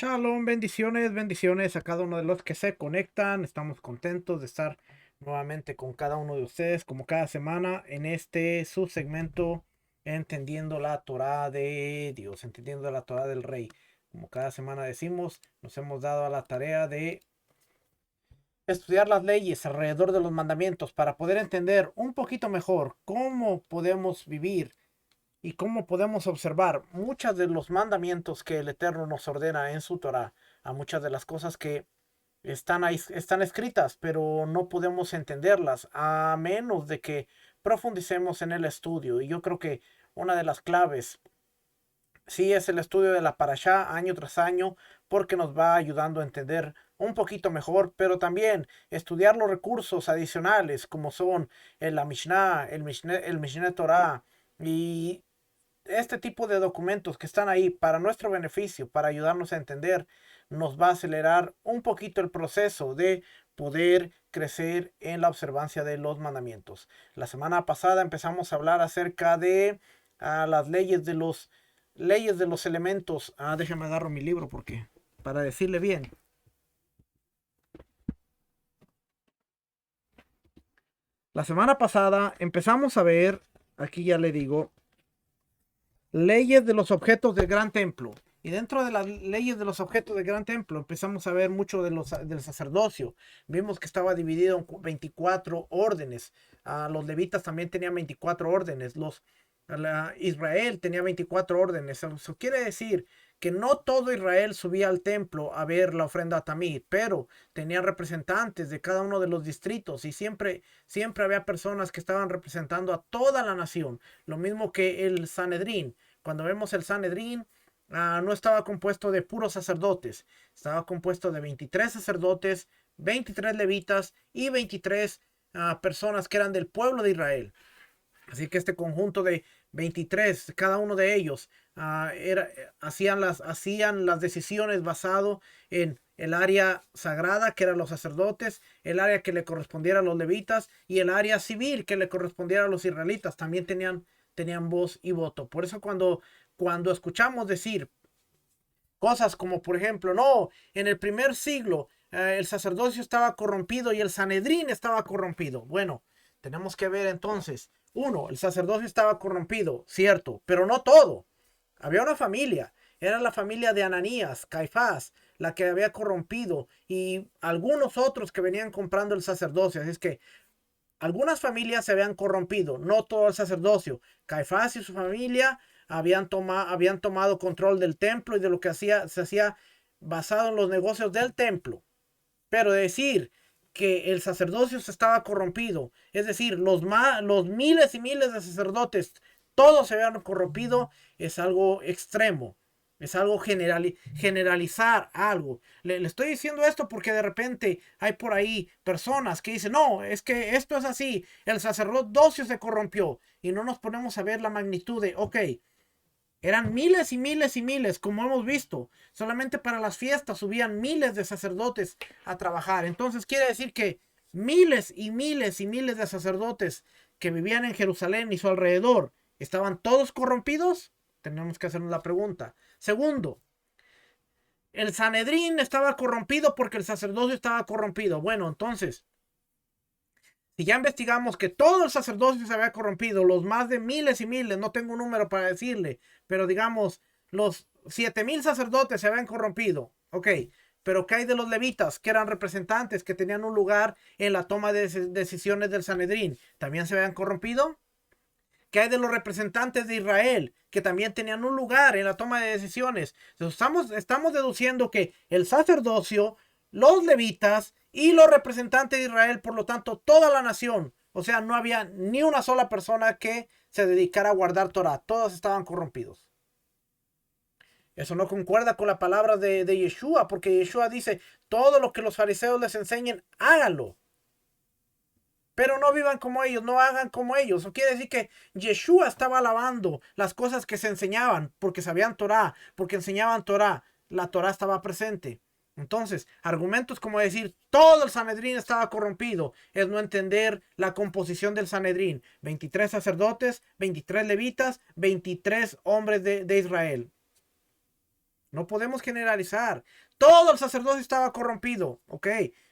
Shalom, bendiciones, bendiciones a cada uno de los que se conectan. Estamos contentos de estar nuevamente con cada uno de ustedes, como cada semana, en este subsegmento Entendiendo la Torá de Dios, entendiendo la Torá del Rey. Como cada semana decimos, nos hemos dado a la tarea de estudiar las leyes alrededor de los mandamientos para poder entender un poquito mejor cómo podemos vivir y cómo podemos observar muchos de los mandamientos que el Eterno nos ordena en su Torah, a muchas de las cosas que están ahí, están escritas, pero no podemos entenderlas a menos de que profundicemos en el estudio. Y yo creo que una de las claves sí es el estudio de la Parashá año tras año, porque nos va ayudando a entender un poquito mejor, pero también estudiar los recursos adicionales como son la Mishnah, el Mishneh Torah y este tipo de documentos que están ahí para nuestro beneficio, para ayudarnos a entender, nos va a acelerar un poquito el proceso de poder crecer en la observancia de los mandamientos. La semana pasada empezamos a hablar acerca de las leyes de los elementos. Déjame agarro mi libro porque para decirle bien. La semana pasada empezamos a ver, aquí ya le digo, leyes de los objetos del gran templo. Y dentro de las leyes de los objetos del gran templo empezamos a ver mucho del sacerdocio. Vimos que estaba dividido en 24 órdenes. Los levitas también tenían 24 órdenes. Israel tenía 24 órdenes. Eso quiere decir que no todo Israel subía al templo a ver la ofrenda a Tamid, pero tenían representantes de cada uno de los distritos y siempre había personas que estaban representando a toda la nación. Lo mismo que el Sanedrín. Cuando vemos el Sanedrín, no estaba compuesto de puros sacerdotes, estaba compuesto de 23 sacerdotes, 23 levitas y 23 personas que eran del pueblo de Israel. Así que este conjunto de 23, cada uno de ellos hacían las decisiones basado en el área sagrada, que eran los sacerdotes, el área que le correspondiera a los levitas y el área civil que le correspondiera a los israelitas. También tenían voz y voto. Por eso cuando escuchamos decir cosas como, por ejemplo, no, en el primer siglo el sacerdocio estaba corrompido y el Sanedrín estaba corrompido. Bueno, tenemos que ver entonces, uno, el sacerdocio estaba corrompido, cierto, pero no todo. Había una familia, era la familia de Ananías, Caifás, la que había corrompido y algunos otros que venían comprando el sacerdocio. Así es que algunas familias se habían corrompido, no todo el sacerdocio. Caifás y su familia habían tomado control del templo y de lo que se hacía basado en los negocios del templo. Pero decir que el sacerdocio se estaba corrompido, es decir, los miles y miles de sacerdotes, todos se habían corrompido, es algo extremo. Es algo generalizar algo. Le estoy diciendo esto porque de repente hay por ahí personas que dicen, no, es que esto es así, el sacerdocio se corrompió y no nos ponemos a ver la magnitud de, ok, eran miles y miles y miles, como hemos visto. Solamente para las fiestas subían miles de sacerdotes a trabajar. Entonces quiere decir que miles y miles y miles de sacerdotes que vivían en Jerusalén y su alrededor, ¿estaban todos corrompidos? Tenemos que hacernos la pregunta. Segundo, el Sanedrín estaba corrompido porque el sacerdocio estaba corrompido. Bueno, entonces, si ya investigamos que todo el sacerdocio se había corrompido, los más de miles y miles, no tengo un número para decirle, pero digamos, los 7,000 sacerdotes se habían corrompido. Ok, pero ¿qué hay de los levitas, que eran representantes, que tenían un lugar en la toma de decisiones del Sanedrín? ¿También se habían corrompido? ¿Qué hay de los representantes de Israel, que también tenían un lugar en la toma de decisiones? Entonces, estamos deduciendo que el sacerdocio, los levitas y los representantes de Israel, por lo tanto, toda la nación, o sea, no había ni una sola persona que se dedicara a guardar Torah, todos estaban corrompidos. Eso no concuerda con la palabra de Yeshua, porque Yeshua dice, todo lo que los fariseos les enseñen, háganlo. Pero no vivan como ellos, no hagan como ellos. Eso quiere decir que Yeshua estaba alabando las cosas que se enseñaban, porque sabían Torah, porque enseñaban Torah. La Torah estaba presente. Entonces, argumentos como decir todo el Sanedrín estaba corrompido es no entender la composición del Sanedrín. 23 sacerdotes, 23 levitas, 23 hombres de Israel. No podemos generalizar. Todo el sacerdocio estaba corrompido. Ok,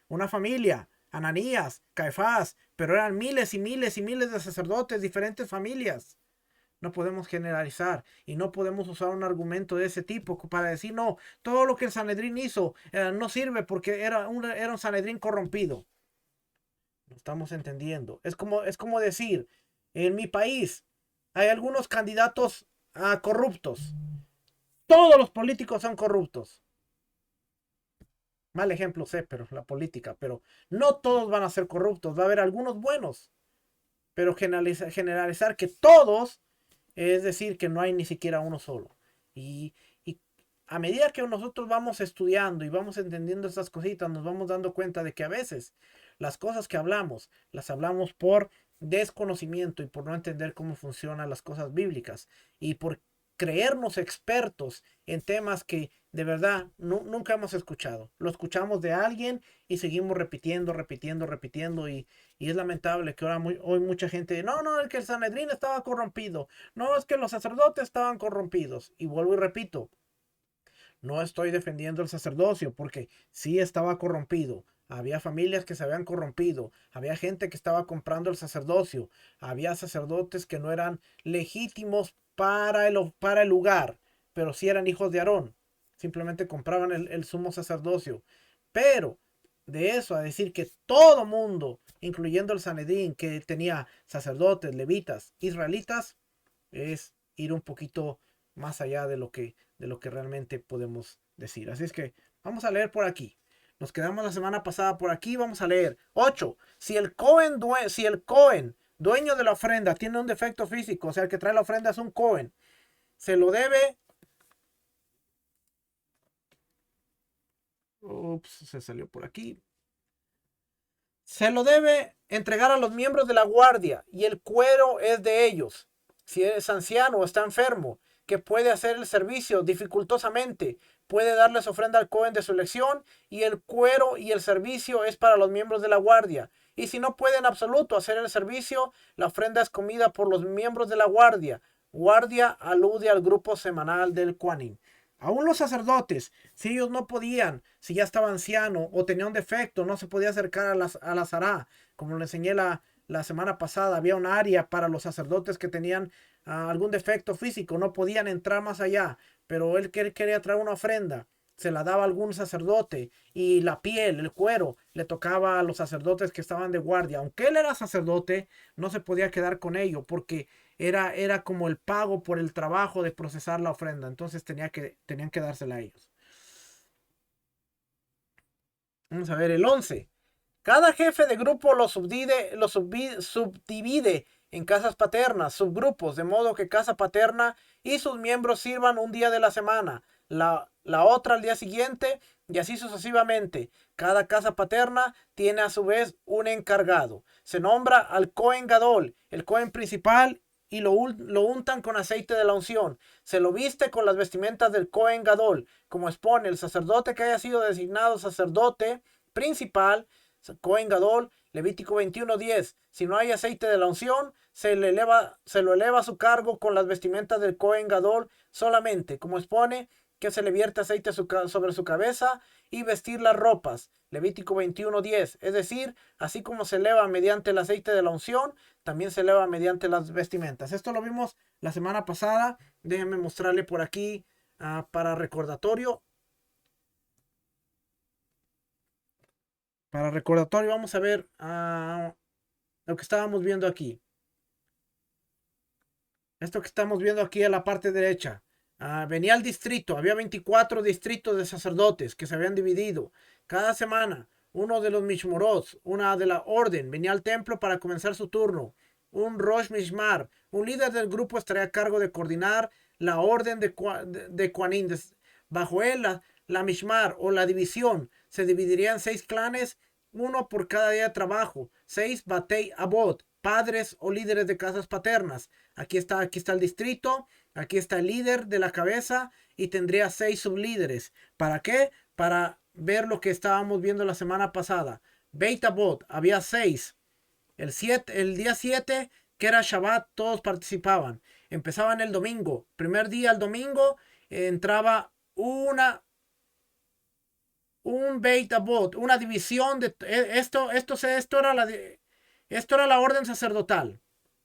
una familia, Ananías, Caifás, pero eran miles y miles y miles de sacerdotes, diferentes familias. No podemos generalizar y no podemos usar un argumento de ese tipo para decir, no, todo lo que el Sanedrín hizo no sirve porque era un Sanedrín corrompido. No estamos entendiendo. Es como decir, en mi país hay algunos candidatos corruptos. Todos los políticos son corruptos. Mal ejemplo sé, pero la política, pero no todos van a ser corruptos. Va a haber algunos buenos, pero generalizar que todos es decir que no hay ni siquiera uno solo. Y a medida que nosotros vamos estudiando y vamos entendiendo estas cositas, nos vamos dando cuenta de que a veces las cosas que hablamos, las hablamos por desconocimiento y por no entender cómo funcionan las cosas bíblicas y por creernos expertos en temas que de verdad nunca hemos escuchado. Lo escuchamos de alguien y seguimos repitiendo, repitiendo, repitiendo y es lamentable que ahora hoy mucha gente, no, el que el Sanedrín estaba corrompido, no, es que los sacerdotes estaban corrompidos. Y vuelvo y repito, no estoy defendiendo el sacerdocio porque sí estaba corrompido. Había familias que se habían corrompido, había gente que estaba comprando el sacerdocio, había sacerdotes que no eran legítimos para el lugar, pero sí eran hijos de Aarón. Simplemente compraban el sumo sacerdocio. Pero de eso a decir que todo mundo, incluyendo el Sanedrín, que tenía sacerdotes, levitas, israelitas, es ir un poquito más allá de lo que realmente podemos decir. Así es que vamos a leer por aquí. Nos quedamos la semana pasada por aquí. Vamos a leer 8. Si el Cohen, dueño de la ofrenda, tiene un defecto físico, o sea, el que trae la ofrenda es un Cohen, se lo debe. Ups, se salió por aquí. Se lo debe entregar a los miembros de la guardia y el cuero es de ellos. Si es anciano o está enfermo, que puede hacer el servicio dificultosamente, puede darles ofrenda al Cohen de su elección y el cuero y el servicio es para los miembros de la guardia. Y si no puede en absoluto hacer el servicio, la ofrenda es comida por los miembros de la guardia. Guardia alude al grupo semanal del Kohanim. Aún los sacerdotes, si ellos no podían, si ya estaba anciano o tenía un defecto, no se podía acercar a la Sará. Como le enseñé la semana pasada, había un área para los sacerdotes que tenían algún defecto físico, no podían entrar más allá, pero él quería traer una ofrenda, se la daba a algún sacerdote y la piel, el cuero, le tocaba a los sacerdotes que estaban de guardia. Aunque él era sacerdote, no se podía quedar con ello porque era como el pago por el trabajo de procesar la ofrenda. Entonces tenían que dársela a ellos. Vamos a ver el 11. Cada jefe de grupo subdivide en casas paternas, subgrupos, de modo que casa paterna y sus miembros sirvan un día de la semana, la otra al día siguiente y así sucesivamente. Cada casa paterna tiene a su vez un encargado. Se nombra al Cohen Gadol, el Cohen principal, y lo untan con aceite de la unción. Se lo viste con las vestimentas del Cohen Gadol, como expone el sacerdote que haya sido designado sacerdote principal, Cohen Gadol, Levítico 21:10. Si no hay aceite de la unción, se lo eleva a su cargo con las vestimentas del Cohen Gadol solamente, como expone que se le vierte aceite sobre su cabeza y vestir las ropas. Levítico 21:10. Es decir, así como se eleva mediante el aceite de la unción, también se eleva mediante las vestimentas. Esto lo vimos la semana pasada. Déjenme mostrarle por aquí para recordatorio. Para recordatorio vamos a ver lo que estábamos viendo aquí. Esto que estamos viendo aquí a la parte derecha. Venía el distrito. Había 24 distritos de sacerdotes que se habían dividido. Cada semana uno de los Mishmorot, una de la orden, venía al templo para comenzar su turno. Un Rosh Mishmar, un líder del grupo, estaría a cargo de coordinar la orden de Kohanim. Bajo él, la Mishmar o la división se dividiría en 6 clanes, uno por cada día de trabajo. 6 Batei Abot, padres o líderes de casas paternas. Aquí está el distrito, aquí está el líder de la cabeza y tendría 6 sublíderes. ¿Para qué? Para ver lo que estábamos viendo la semana pasada. Beit Abot, había 6. El día 7, que era Shabbat, todos participaban. Empezaban el domingo. Primer día, el domingo, entraba una, un Beit Avot, una división de esto era la orden sacerdotal.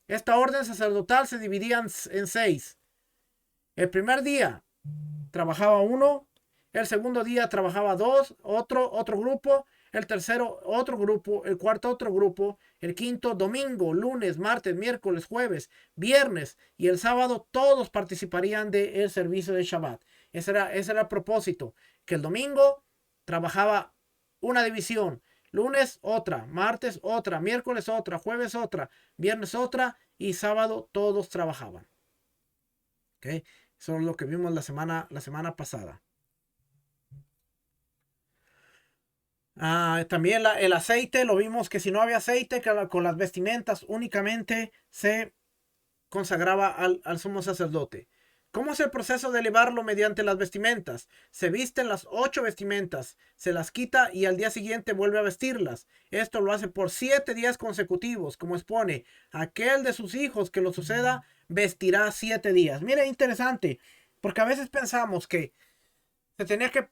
Esta orden sacerdotal se dividía en 6. El primer día trabajaba uno, el segundo día trabajaba dos, otro grupo, el tercero otro grupo, el cuarto otro grupo, el quinto domingo, lunes, martes, miércoles, jueves, viernes y el sábado todos participarían del servicio de Shabbat. Ese era el propósito, que el domingo trabajaba una división, lunes otra, martes otra, miércoles otra, jueves otra, viernes otra y sábado todos trabajaban. ¿Okay? Eso es lo que vimos la semana pasada. También el aceite, lo vimos que si no había aceite, que con las vestimentas únicamente se consagraba al sumo sacerdote. ¿Cómo es el proceso de elevarlo mediante las vestimentas? Se visten las 8 vestimentas, se las quita y al día siguiente vuelve a vestirlas. Esto lo hace por 7 días consecutivos, como expone, aquel de sus hijos que lo suceda vestirá 7 días. Mire, interesante, porque a veces pensamos que se tenía que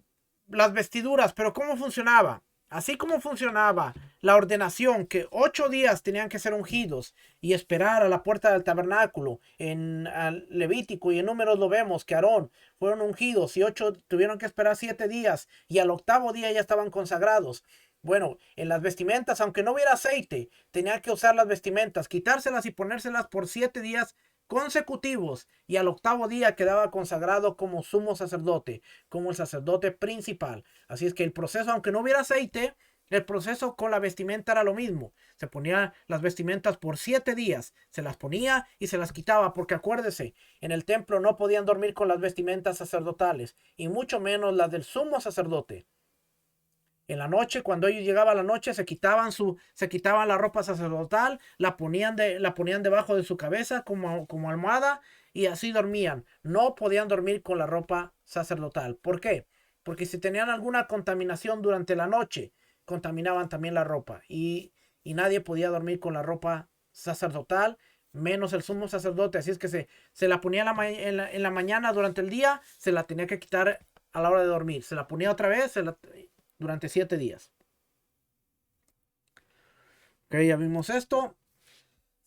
las vestiduras, pero ¿cómo funcionaba? Así como funcionaba la ordenación, que 8 días tenían que ser ungidos y esperar a la puerta del tabernáculo. En Levítico y en Números lo vemos que Aarón fueron ungidos y 8 tuvieron que esperar 7 días y al octavo día ya estaban consagrados. Bueno, en las vestimentas, aunque no hubiera aceite, tenían que usar las vestimentas, quitárselas y ponérselas por 7 días consecutivos y al octavo día quedaba consagrado como sumo sacerdote, como el sacerdote principal. Así es que el proceso, aunque no hubiera aceite, el proceso con la vestimenta era lo mismo. Se ponía las vestimentas por 7 días, se las ponía y se las quitaba, porque acuérdese, en el templo no podían dormir con las vestimentas sacerdotales y mucho menos las del sumo sacerdote. En la noche, cuando ellos llegaban a la noche, se quitaban la ropa sacerdotal, la ponían debajo de su cabeza como almohada y así dormían. No podían dormir con la ropa sacerdotal. ¿Por qué? Porque si tenían alguna contaminación durante la noche, contaminaban también la ropa y nadie podía dormir con la ropa sacerdotal, menos el sumo sacerdote. Así es que se la ponía en la mañana durante el día, se la tenía que quitar a la hora de dormir. Se la ponía otra vez, durante 7 días. Ok, ya vimos esto.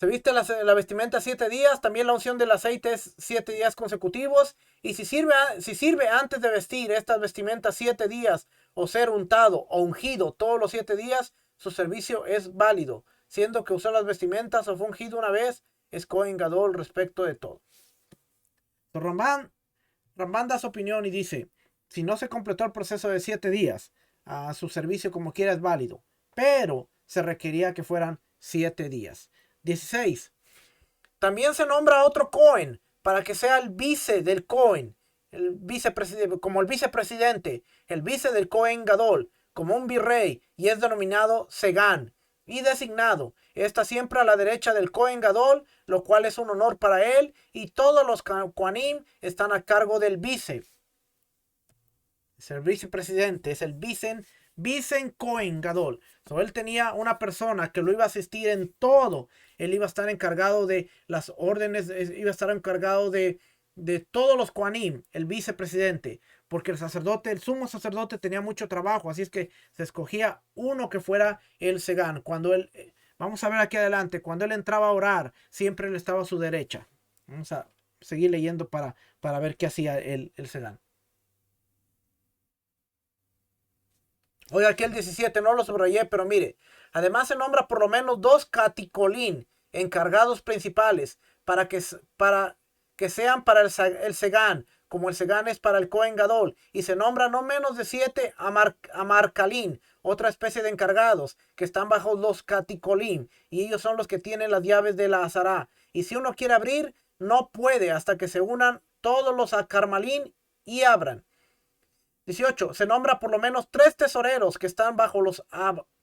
Se viste la vestimenta 7 días. También la unción del aceite es 7 días consecutivos. Y si sirve antes de vestir estas vestimentas 7 días o ser untado o ungido todos los 7 días, su servicio es válido. Siendo que usó las vestimentas o fue ungido una vez, es Cohen Gadol respecto de todo. Ramban da su opinión y dice, si no se completó el proceso de 7 días, a su servicio como quiera es válido, pero se requería que fueran 7 días. 16. También se nombra a otro Cohen para que sea el vice del Cohen, como el vicepresidente, el vice del Cohen Gadol, como un virrey, y es denominado Segán, y designado. Está siempre a la derecha del Cohen Gadol, lo cual es un honor para él, y todos los Kohanim están a cargo del vice. Es el vicepresidente, es el Vicen Cohen Gadol. Él tenía una persona que lo iba a asistir en todo. Él iba a estar encargado de las órdenes, iba a estar encargado de todos los Kohanim, el vicepresidente. Porque el sumo sacerdote tenía mucho trabajo. Así es que se escogía uno que fuera el Segán. Vamos a ver aquí adelante, cuando él entraba a orar, siempre él estaba a su derecha. Vamos a seguir leyendo para ver qué hacía el Segán. Oiga, aquí el 17 no lo subrayé, pero mire, además se nombra por lo menos 2 caticolín, encargados principales, para que sean para el Segán, como el Segán es para el Cohen Gadol, y se nombra no menos de 7 amarcalín, otra especie de encargados, que están bajo los caticolín, y ellos son los que tienen las llaves de la azará, y si uno quiere abrir, no puede hasta que se unan todos los acarmalín y abran. 18. Se nombra por lo menos 3 tesoreros que están bajo los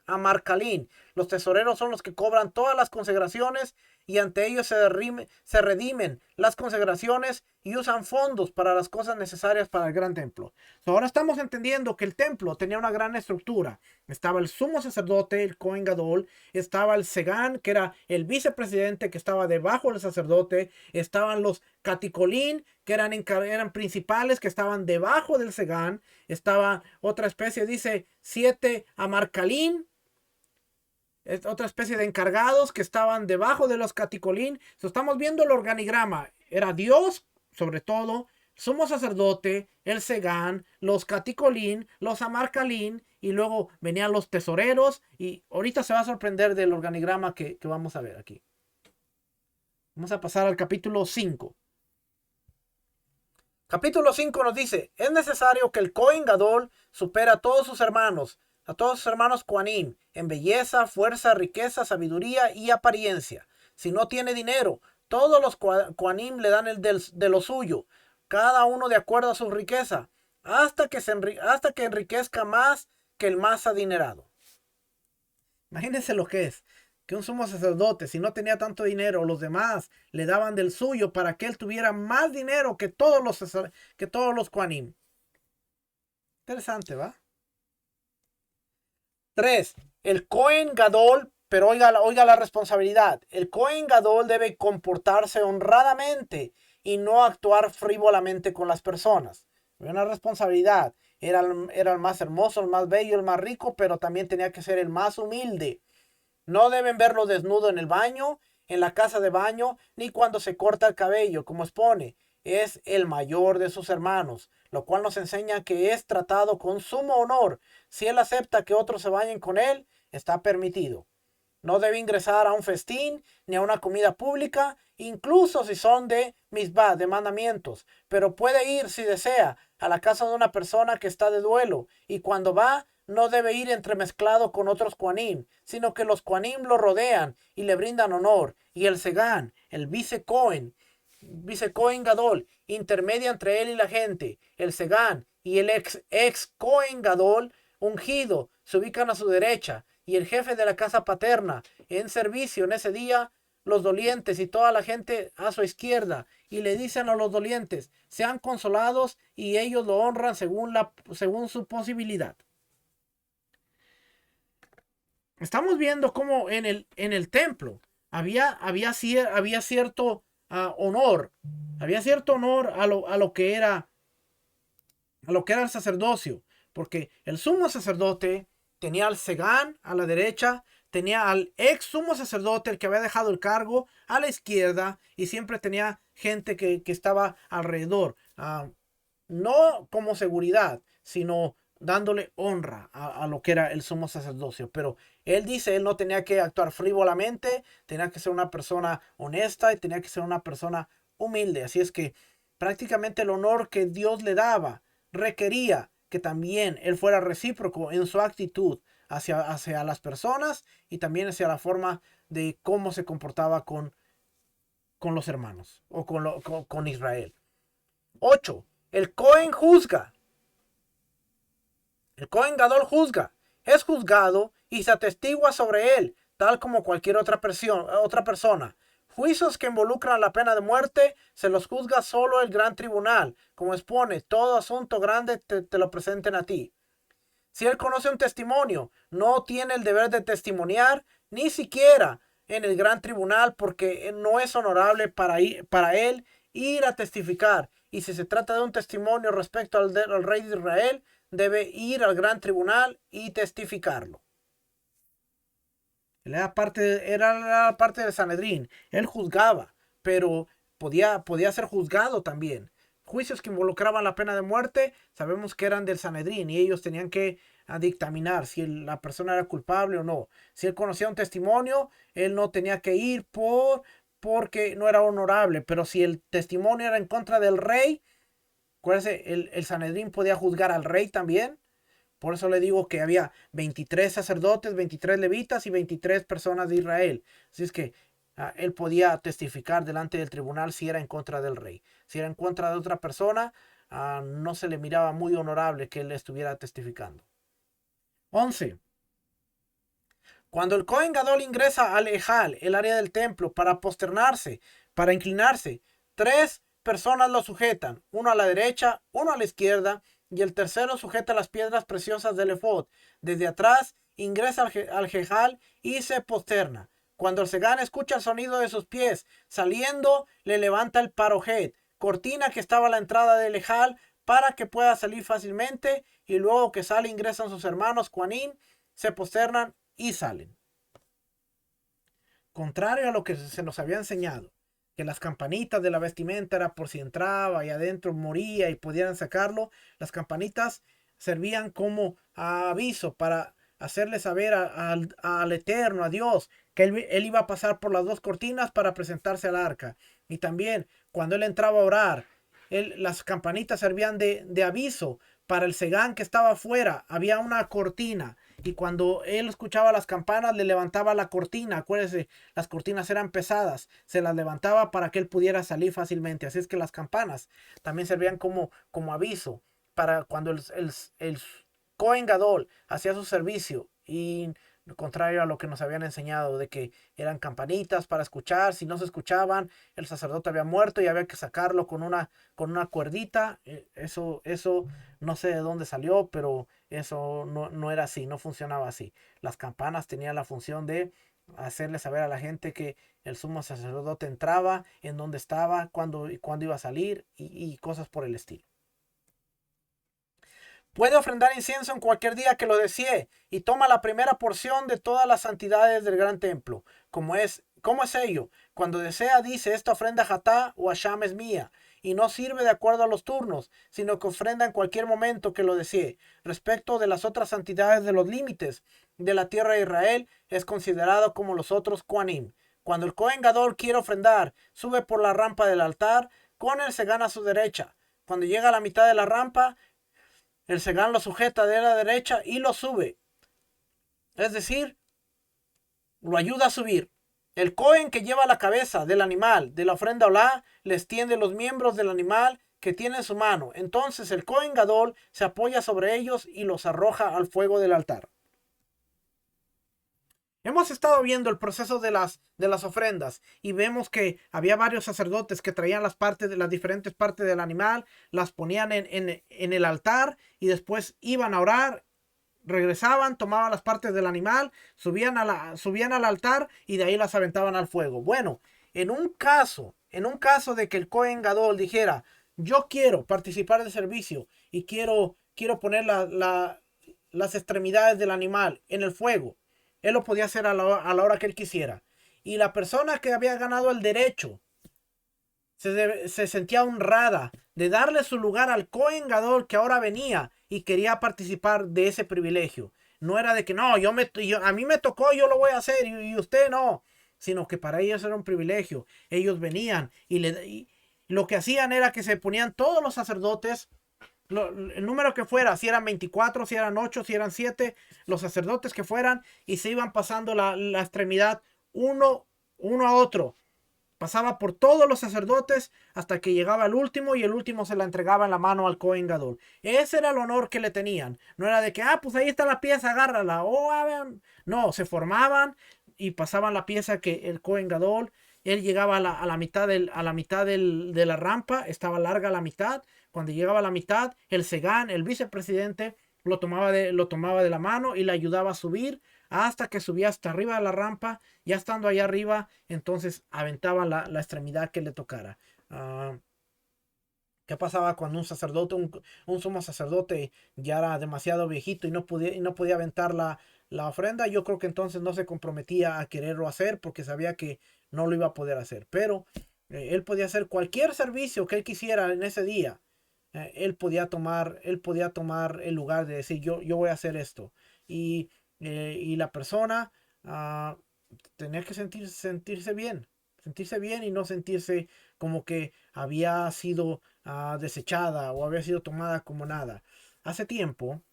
amarcalín, Los tesoreros son los que cobran todas las consagraciones y ante ellos se redimen las consagraciones y usan fondos para las cosas necesarias para el gran templo. Ahora estamos entendiendo que el templo tenía una gran estructura. Estaba el sumo sacerdote, el Cohen Gadol, estaba el Segán, que era el vicepresidente que estaba debajo del sacerdote, estaban los Caticolín, que eran principales, que estaban debajo del Segán, estaba otra especie, dice 7 Amarcalín, es otra especie de encargados que estaban debajo de los Caticolín. Estamos viendo el organigrama. Era Dios, sobre todo, sumo sacerdote, el Segán, los Caticolín, los Amarcalín, y luego venían los tesoreros. Y ahorita se va a sorprender del organigrama que vamos a ver aquí. Vamos a pasar al capítulo 5. Capítulo 5 nos dice: es necesario que el Cohen Gadol supera a todos sus hermanos Coanim, en belleza, fuerza, riqueza, sabiduría y apariencia. Si no tiene dinero, todos los Coanim le dan de lo suyo, cada uno de acuerdo a su riqueza, hasta que enriquezca más que el más adinerado. Imagínense lo que es, que un sumo sacerdote, si no tenía tanto dinero, los demás le daban del suyo para que él tuviera más dinero que todos los Coanim. Interesante, ¿va? 3. El Cohen Gadol, pero oiga la responsabilidad. El Cohen Gadol debe comportarse honradamente y no actuar frívolamente con las personas. Había una responsabilidad. Era el más hermoso, el más bello, el más rico, pero también tenía que ser el más humilde. No deben verlo desnudo en el baño, en la casa de baño, ni cuando se corta el cabello, como expone. Es el mayor de sus hermanos, lo cual nos enseña que es tratado con sumo honor. Si él acepta que otros se bañen con él, está permitido. No debe ingresar a un festín ni a una comida pública, incluso si son de misbah, de mandamientos, pero puede ir, si desea, a la casa de una persona que está de duelo, y cuando va, no debe ir entremezclado con otros Coanim, sino que los Coanim lo rodean y le brindan honor, y el Segán, el vice Cohen Gadol, intermedia entre él y la gente. El Segán y el ex Cohen Gadol ungido se ubican a su derecha, y el jefe de la casa paterna en servicio en ese día, los dolientes y toda la gente a su izquierda, y le dicen a los dolientes: sean consolados, y ellos lo honran según su posibilidad. Estamos viendo cómo en el templo había cierto honor, había cierto honor a lo que era el sacerdocio, porque el sumo sacerdote tenía al Segán a la derecha, tenía al ex sumo sacerdote, el que había dejado el cargo, a la izquierda, y siempre tenía gente que estaba alrededor, no como seguridad, sino dándole honra a lo que era el sumo sacerdocio. Pero él dice, él no tenía que actuar frívolamente, tenía que ser una persona honesta y tenía que ser una persona humilde. Así es que prácticamente el honor que Dios le daba requería que también él fuera recíproco en su actitud hacia las personas, y también hacia la forma de cómo se comportaba con los hermanos o con Israel. 8. El Cohen juzga. El Cohen Gadol juzga. Es juzgado y se atestigua sobre él, tal como cualquier otra persona. Juicios que involucran la pena de muerte se los juzga solo el gran tribunal. Como expone, todo asunto grande te lo presenten a ti. Si él conoce un testimonio, no tiene el deber de testimoniar, ni siquiera en el gran tribunal, porque no es honorable para él ir a testificar. Y si se trata de un testimonio respecto al rey de Israel, debe ir al gran tribunal y testificarlo. Era la parte del Sanedrín. Él juzgaba, pero podía ser juzgado también. Juicios que involucraban la pena de muerte, sabemos que eran del Sanedrín, y ellos tenían que dictaminar si la persona era culpable o no. Si él conocía un testimonio, él no tenía que ir porque no era honorable. Pero si el testimonio era en contra del rey, acuérdense, el Sanedrín podía juzgar al rey también. Por eso le digo que había 23 sacerdotes, 23 levitas y 23 personas de Israel. Así es que él podía testificar delante del tribunal si era en contra del rey. Si era en contra de otra persona, no se le miraba muy honorable que él estuviera testificando. 11. Cuando el Kohen Gadol ingresa al Ejal, el área del templo, para posternarse, para inclinarse, tres personas lo sujetan, uno a la derecha, uno a la izquierda, y el tercero sujeta las piedras preciosas del efod. Desde atrás ingresa al Ejal y se posterna. Cuando el Segán escucha el sonido de sus pies saliendo, le levanta el parojet, cortina que estaba a la entrada del Ejal, para que pueda salir fácilmente, y luego que sale ingresan sus hermanos Kohanim, se posternan y salen. Contrario a lo que se nos había enseñado, que las campanitas de la vestimenta era por si entraba y adentro moría y pudieran sacarlo, las campanitas servían como aviso para hacerle saber al Eterno, a Dios, que él iba a pasar por las dos cortinas para presentarse al arca. Y también cuando él entraba a orar, las campanitas servían de aviso para el Segán que estaba afuera. Había una cortina y cuando él escuchaba las campanas le levantaba la cortina. Acuérdense, las cortinas eran pesadas, se las levantaba para que él pudiera salir fácilmente. Así es que las campanas también servían como aviso para cuando el Kohen Gadol hacía su servicio, y contrario a lo que nos habían enseñado de que eran campanitas para escuchar. Si no se escuchaban, el sacerdote había muerto y había que sacarlo con una cuerdita. Eso no sé de dónde salió, pero eso no era así, no funcionaba así. Las campanas tenían la función de hacerle saber a la gente que el sumo sacerdote entraba, en dónde estaba, cuándo iba a salir, y cosas por el estilo. Puede ofrendar incienso en cualquier día que lo desee y toma la primera porción de todas las santidades del gran templo. ¿Cómo es ello? Cuando desea dice: esta ofrenda Hatá o Hasham es mía, y no sirve de acuerdo a los turnos, sino que ofrenda en cualquier momento que lo desee. Respecto de las otras santidades de los límites de la tierra de Israel, es considerado como los otros Kohanim. Cuando el Kohen Gadol quiere ofrendar, sube por la rampa del altar, con el Segán a su derecha. Cuando llega a la mitad de la rampa, el Segán lo sujeta de la derecha y lo sube. Es decir, lo ayuda a subir. El Cohen que lleva la cabeza del animal de la ofrenda olá le extiende los miembros del animal que tiene en su mano. Entonces el Cohen Gadol se apoya sobre ellos y los arroja al fuego del altar. Hemos estado viendo el proceso de las ofrendas y vemos que había varios sacerdotes que traían las diferentes partes del animal, las ponían en el altar y después iban a orar, regresaban, tomaban las partes del animal, subían al altar y de ahí las aventaban al fuego. Bueno, en un caso de que el Cohen Gadol dijera: yo quiero participar del servicio y quiero poner las extremidades del animal en el fuego, él lo podía hacer a la hora que él quisiera. Y la persona que había ganado el derecho se sentía honrada de darle su lugar al Cohen Gadol que ahora venía y quería participar de ese privilegio. No era de que no, a mí me tocó, yo lo voy a hacer y usted no, sino que para ellos era un privilegio. Ellos venían y lo que hacían era que se ponían todos los sacerdotes, el número que fuera, si eran 24, si eran 8, si eran 7, los sacerdotes que fueran, y se iban pasando la extremidad uno a otro. Pasaba por todos los sacerdotes hasta que llegaba el último, y el último se la entregaba en la mano al Cohen Gadol. Ese era el honor que le tenían. No era de que, pues ahí está la pieza, agárrala. No, se formaban y pasaban la pieza que el Cohen Gadol, él llegaba a la mitad de la rampa, estaba larga la mitad. Cuando llegaba a la mitad, el Segán, el vicepresidente, lo tomaba de la mano y le ayudaba a subir hasta que subía hasta arriba de la rampa. Ya estando allá arriba, entonces aventaba la extremidad que le tocara. ¿Qué pasaba cuando un sumo sacerdote ya era demasiado viejito y no podía aventar la ofrenda? Yo creo que entonces no se comprometía a quererlo hacer porque sabía que no lo iba a poder hacer. Pero él podía hacer cualquier servicio que él quisiera en ese día. Él podía tomar el lugar de decir: yo voy a hacer esto. Y la persona tenía que sentirse bien y no sentirse como que había sido desechada o había sido tomada como nada. Hace tiempo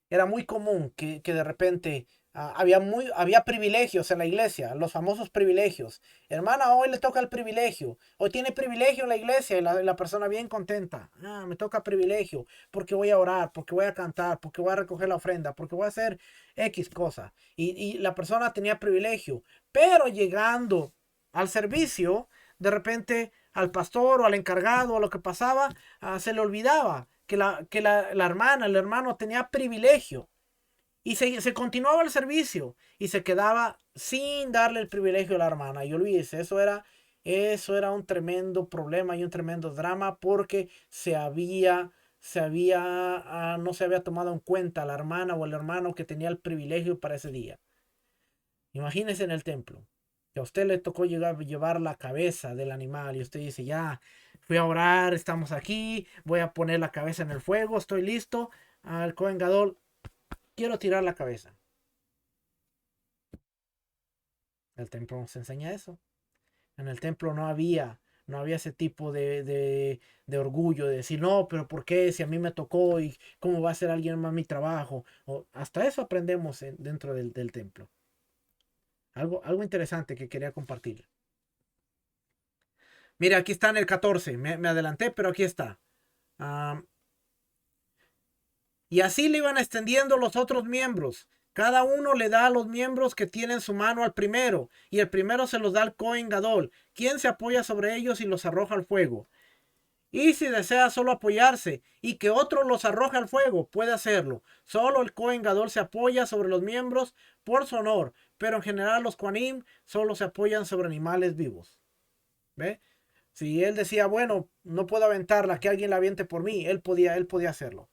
era muy común que de repente había privilegios en la iglesia, los famosos privilegios. Hermana, hoy le toca el privilegio. Hoy tiene privilegio en la iglesia y la persona bien contenta. Me toca privilegio porque voy a orar, porque voy a cantar, porque voy a recoger la ofrenda, porque voy a hacer X cosa. Y la persona tenía privilegio. Pero llegando al servicio, de repente al pastor o al encargado o lo que pasaba, se le olvidaba que la hermana, el hermano tenía privilegio. Y se continuaba el servicio y se quedaba sin darle el privilegio a la hermana. Y olvídese, eso era un tremendo problema y un tremendo drama porque no se había tomado en cuenta la hermana o el hermano que tenía el privilegio para ese día. Imagínese en el templo, que a usted le tocó llevar la cabeza del animal y usted dice, ya, fui a orar, estamos aquí, voy a poner la cabeza en el fuego, estoy listo. Al Cohen Gadol, quiero tirar la cabeza. El templo nos enseña eso. En el templo no había ese tipo de orgullo de decir, no, pero ¿por qué? Si a mí me tocó y cómo va a hacer alguien más mi trabajo. Hasta eso aprendemos dentro del templo. Algo interesante que quería compartir. Mira, aquí está en el 14. Me adelanté, pero aquí está. Ah, y así le iban extendiendo los otros miembros. Cada uno le da a los miembros que tienen su mano al primero, y el primero se los da al Cohen Gadol, quien se apoya sobre ellos y los arroja al fuego. Y si desea solo apoyarse y que otro los arroje al fuego, puede hacerlo. Solo el Cohen Gadol se apoya sobre los miembros por su honor, pero en general los Kohanim solo se apoyan sobre animales vivos. ¿Ve? Si él decía, bueno, no puedo aventarla, que alguien la aviente por mí, él podía hacerlo.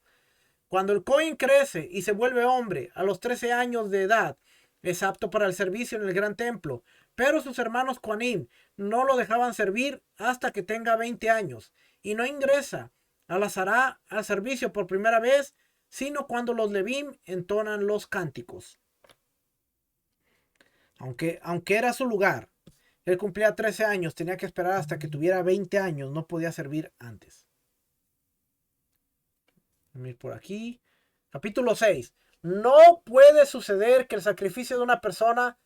Cuando el Cohen crece y se vuelve hombre a los 13 años de edad, es apto para el servicio en el gran templo, pero sus hermanos Kohanim no lo dejaban servir hasta que tenga 20 años y no ingresa a la Sará al servicio por primera vez, sino cuando los Levim entonan los cánticos. Aunque era su lugar, él cumplía 13 años, tenía que esperar hasta que tuviera 20 años, no podía servir antes. Por aquí. Capítulo 6. No puede suceder que el sacrificio de una persona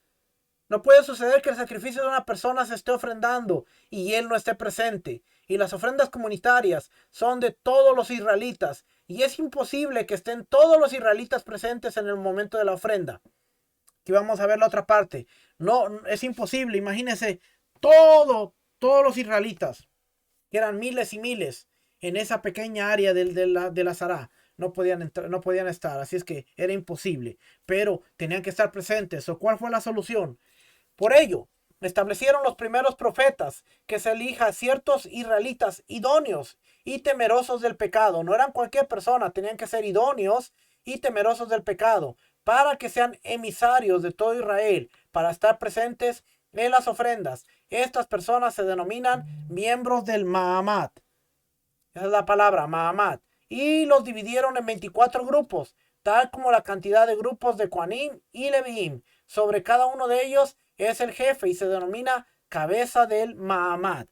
se esté ofrendando y él no esté presente. Y las ofrendas comunitarias son de todos los israelitas. Y es imposible que estén todos los israelitas presentes en el momento de la ofrenda. Aquí vamos a ver la otra parte. No, es imposible. Imagínense todos los israelitas, que eran miles y miles, en esa pequeña área de la Sará. No podían estar, así es que era imposible, pero tenían que estar presentes. ¿O cuál fue la solución? Por ello, establecieron los primeros profetas que se elija ciertos israelitas idóneos y temerosos del pecado. No eran cualquier persona, tenían que ser idóneos y temerosos del pecado, para que sean emisarios de todo Israel, para estar presentes en las ofrendas. Estas personas se denominan miembros del Mahamat. Esa es la palabra, Mahamat. Y los dividieron en 24 grupos, tal como la cantidad de grupos de Kohanim y Leviim. Sobre cada uno de ellos es el jefe y se denomina cabeza del Mahamat.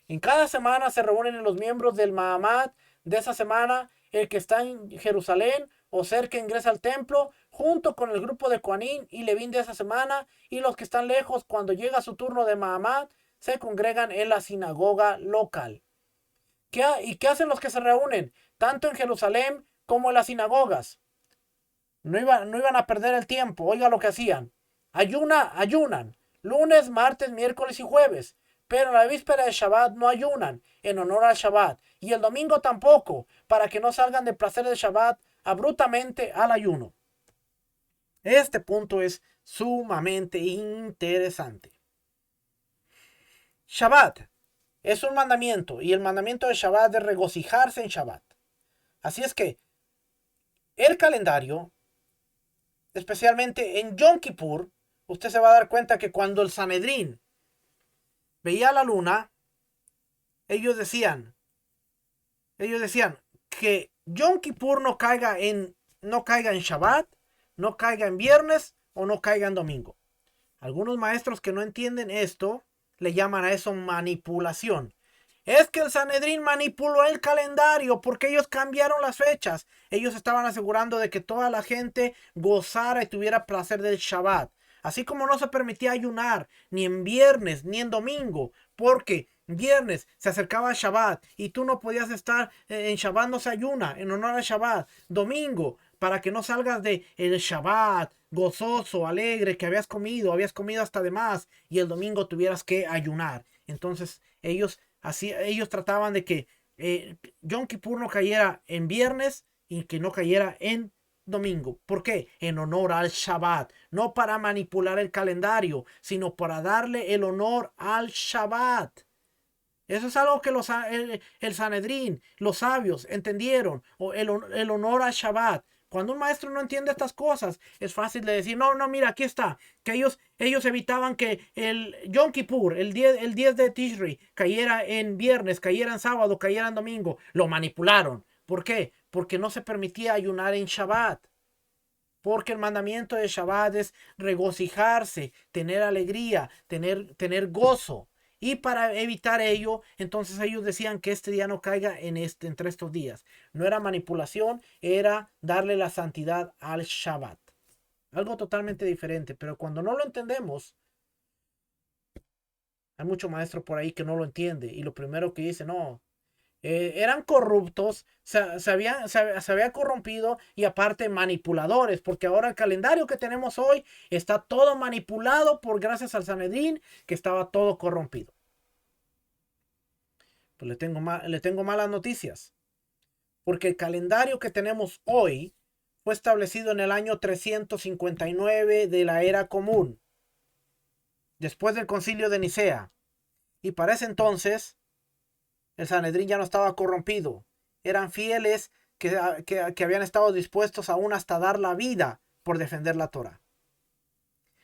En cada semana se reúnen los miembros del Mahamat de esa semana, el que está en Jerusalén o cerca ingresa al templo, junto con el grupo de Kohanim y Levín de esa semana, y los que están lejos, cuando llega su turno de Mahamat, se congregan en la sinagoga local. ¿Y qué hacen los que se reúnen? Tanto en Jerusalén como en las sinagogas. No iban a perder el tiempo. Oiga lo que hacían. Ayunan. Lunes, martes, miércoles y jueves. Pero en la víspera de Shabbat no ayunan en honor al Shabbat. Y el domingo tampoco, para que no salgan del placer de Shabbat abruptamente al ayuno. Este punto es sumamente interesante. Shabbat es un mandamiento, y el mandamiento de Shabbat es regocijarse en Shabbat. Así es que el calendario, especialmente en Yom Kippur, usted se va a dar cuenta que cuando el Sanedrín veía la luna, ellos decían que Yom Kippur no caiga en Shabbat, no caiga en viernes o no caiga en domingo. Algunos maestros que no entienden esto le llaman a eso manipulación. Es que el Sanedrín manipuló el calendario porque ellos cambiaron las fechas. Ellos estaban asegurando de que toda la gente gozara y tuviera placer del Shabbat. Así como no se permitía ayunar ni en viernes ni en domingo, porque viernes se acercaba a Shabbat y tú no podías estar en Shabbat, no se ayuna en honor al Shabbat. Domingo, para que no salgas de el Shabbat gozoso, alegre, que habías comido hasta de más, y el domingo tuvieras que ayunar. Entonces ellos trataban de que Yom Kippur no cayera en viernes y que no cayera en domingo. ¿Por qué? En honor al Shabbat. No para manipular el calendario, sino para darle el honor al Shabbat. Eso es algo que el Sanedrín, los sabios, entendieron. O el honor al Shabbat. Cuando un maestro no entiende estas cosas, es fácil de decir, no, mira, aquí está. Que ellos evitaban que el Yom Kippur, el 10 de Tishri, cayera en viernes, cayera en sábado, cayera en domingo. Lo manipularon. ¿Por qué? Porque no se permitía ayunar en Shabbat. Porque el mandamiento de Shabbat es regocijarse, tener alegría, tener gozo. Y para evitar ello, entonces ellos decían que este día no caiga entre estos días. No era manipulación, era darle la santidad al Shabbat. Algo totalmente diferente, pero cuando no lo entendemos, hay mucho maestro por ahí que no lo entiende. Y lo primero que dice, no, eran corruptos, se había corrompido y aparte manipuladores, porque ahora el calendario que tenemos hoy está todo manipulado por gracias al Sanedrín, que estaba todo corrompido. Pues le tengo malas noticias, porque el calendario que tenemos hoy fue establecido en el año 359 de la era común, después del concilio de Nicea, y para ese entonces el Sanedrín ya no estaba corrompido. Eran fieles que habían estado dispuestos aún hasta dar la vida por defender la Torah.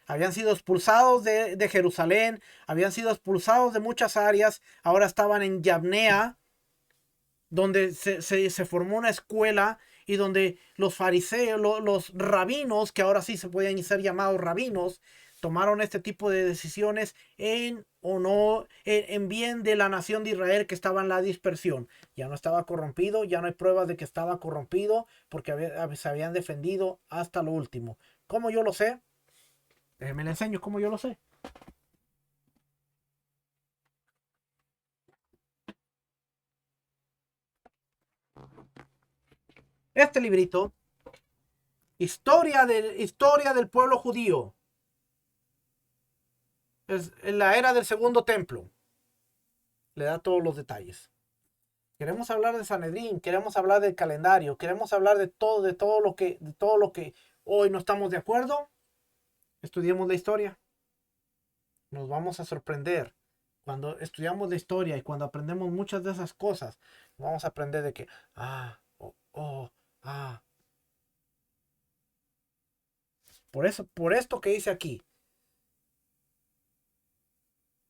Habían sido expulsados de Jerusalén, habían sido expulsados de muchas áreas, ahora estaban en Yabnea, donde se formó una escuela y donde los fariseos, los rabinos, que ahora sí se pueden ser llamados rabinos, tomaron este tipo de decisiones en bien de la nación de Israel que estaba en la dispersión. Ya no estaba corrompido, ya no hay pruebas de que estaba corrompido porque se habían defendido hasta lo último. ¿Cómo yo lo sé? Me le enseño cómo yo lo sé. Este librito, historia del pueblo judío, es en la era del segundo templo. Le da todos los detalles. Queremos hablar de Sanedrín, queremos hablar del calendario, queremos hablar de todo lo que hoy no estamos de acuerdo. Estudiemos la historia. Nos vamos a sorprender. Cuando estudiamos la historia y cuando aprendemos muchas de esas cosas, vamos a aprender de que, por esto que dice aquí.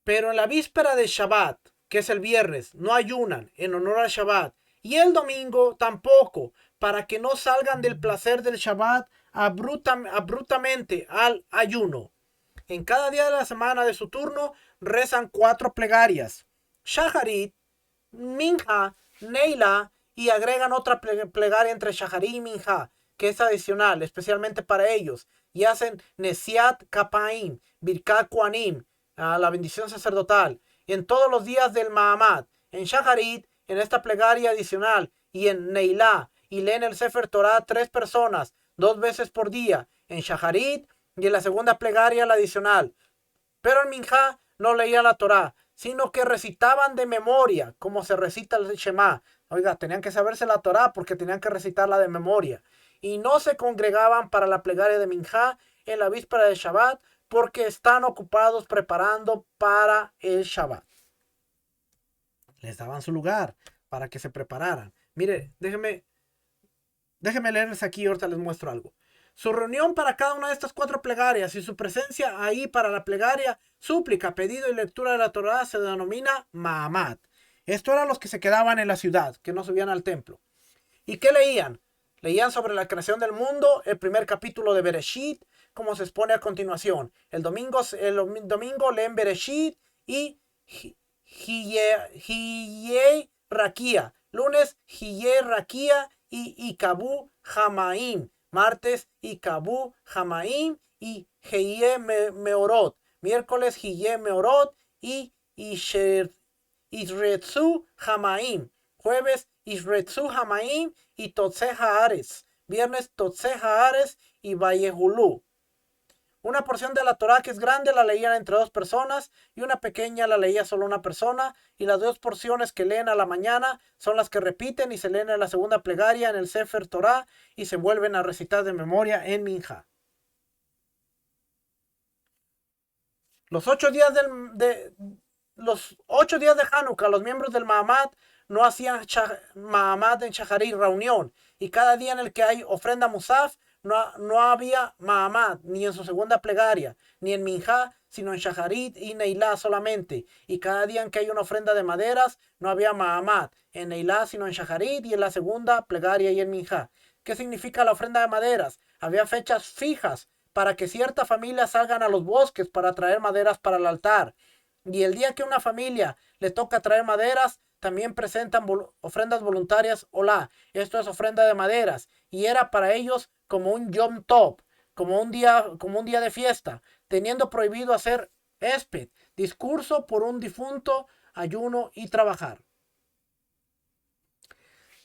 Pero en la víspera de Shabbat, que es el viernes, no ayunan en honor al Shabbat. Y el domingo tampoco, para que no salgan del placer del Shabbat abruptamente al ayuno. En cada día de la semana de su turno rezan 4 plegarias. Shaharit, Minja, Neila, y agregan otra plegaria entre Shaharit y Minja, que es adicional, especialmente para ellos. Y hacen Nesiat Kapaim, Birkat Kohanim, a la bendición sacerdotal, en todos los días del Mahamad, en Shaharit, en esta plegaria adicional, y en Neilá, y leen el Sefer Torah 3 personas, 2 veces por día, en Shaharit, y en la segunda plegaria la adicional. Pero en Minjá no leían la Torah, sino que recitaban de memoria, como se recita el Shema. Oiga, tenían que saberse la Torah porque tenían que recitarla de memoria. Y no se congregaban para la plegaria de Minjá en la víspera de Shabbat, porque están ocupados preparando para el Shabbat. Les daban su lugar para que se prepararan. Mire, déjenme leerles aquí, ahorita les muestro algo. Su reunión para cada una de estas 4 plegarias y su presencia ahí para la plegaria, súplica, pedido y lectura de la Torah se denomina Mahamad. Esto eran los que se quedaban en la ciudad, que no subían al templo. ¿Y qué leían? Leían sobre la creación del mundo, el primer capítulo de Bereshit, como se expone a continuación. El domingo leen Bereshit y Hiyei Raquía. Lunes, Hiyei Raquía y Ikabu Hamaim. Martes, Ikabu Hamaim y Hiyei Meorot. Miércoles, Hiyei Meorot y Isretsu Hamaim. Jueves, Isretsu Hamaim y Totse Haares. Viernes, Totse Haares y Vallehulú. Una porción de la Torá que es grande la leían entre dos personas y una pequeña la leía solo una persona, y las dos porciones que leen a la mañana son las que repiten y se leen en la segunda plegaria en el Sefer Torá y se vuelven a recitar de memoria en Minja. Los 8 días los 8 días de Hanukkah, los miembros del Mahamad no hacían Mahamad en Shacharit, reunión, y cada día en el que hay ofrenda Musaf no había Mahamad, ni en su segunda plegaria, ni en Minjá, sino en Shacharit y Neilá solamente. Y cada día en que hay una ofrenda de maderas, no había Mahamad, en Neilá, sino en Shacharit y en la segunda plegaria y en Minjá. ¿Qué significa la ofrenda de maderas? Había fechas fijas para que cierta familia salgan a los bosques para traer maderas para el altar. Y el día que una familia le toca traer maderas, también presentan ofrendas voluntarias, olá. Esto es ofrenda de maderas. Y era para ellos como un Yom Tov, como un día de fiesta, teniendo prohibido hacer esped, discurso por un difunto, ayuno y trabajar.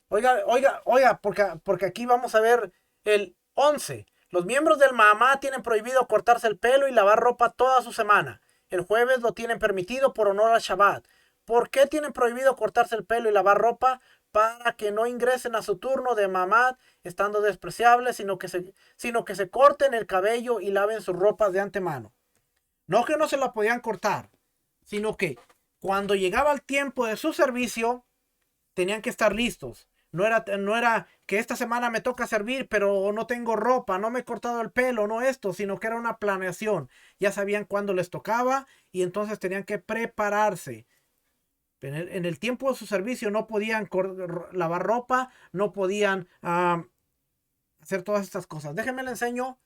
Oiga, porque aquí vamos a ver el 11. Los miembros del Mahamá tienen prohibido cortarse el pelo y lavar ropa toda su semana. El jueves lo tienen permitido por honor al Shabbat. ¿Por qué tienen prohibido cortarse el pelo y lavar ropa? Para que no ingresen a su turno de mamad estando despreciables, sino que se corten el cabello y laven sus ropas de antemano. No que no se la podían cortar, sino que cuando llegaba el tiempo de su servicio, tenían que estar listos. No era que esta semana me toca servir, pero no tengo ropa, no me he cortado el pelo, no esto, sino que era una planeación. Ya sabían cuándo les tocaba y entonces tenían que prepararse. En el tiempo de su servicio no podían lavar ropa, no podían hacer todas estas cosas. Déjenme le enseño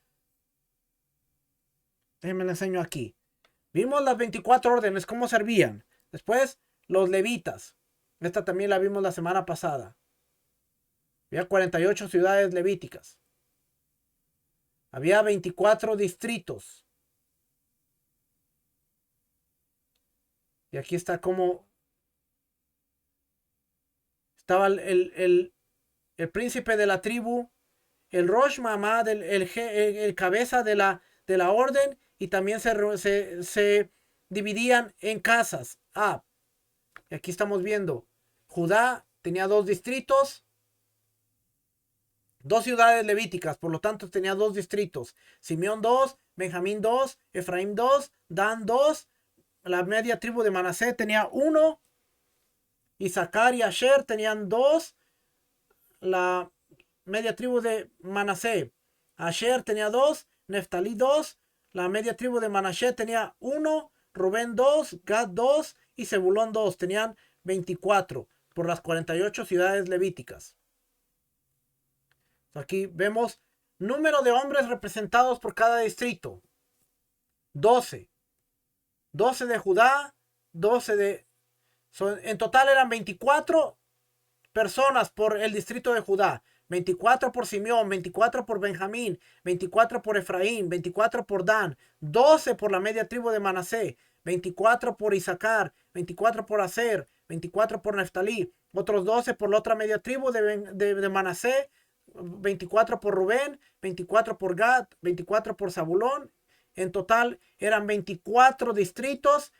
aquí. Vimos las 24 órdenes, cómo servían. Después, los levitas. Esta también la vimos la semana pasada. Había 48 ciudades levíticas. Había 24 distritos. Y aquí está cómo estaba el príncipe de la tribu, el Rosh Mamad, el cabeza de la orden, y también se dividían en casas. Y aquí estamos viendo, Judá tenía 2 distritos, 2 ciudades levíticas, por lo tanto tenía 2 distritos. Simeón 2, Benjamín 2, Efraín 2, Dan 2, la media tribu de Manasés tenía 1, Isaacar y Asher tenían 2, la media tribu de Manasés. Asher tenía 2, Neftalí 2, la media tribu de Manasés tenía 1, Rubén 2, Gad 2 y Zebulón 2. Tenían 24 por las 48 ciudades levíticas. Aquí vemos número de hombres representados por cada distrito. 12. 12 de Judá, 12 de... en total eran 24 personas por el distrito de Judá. 24 por Simeón, 24 por Benjamín, 24 por Efraín, 24 por Dan, 12 por la media tribu de Manasés, 24 por Isaacar, 24 por Aser, 24 por Neftalí, otros 12 por la otra media tribu de Manasés, 24 por Rubén, 24 por Gad, 24 por Zabulón. En total eran 24 distritos,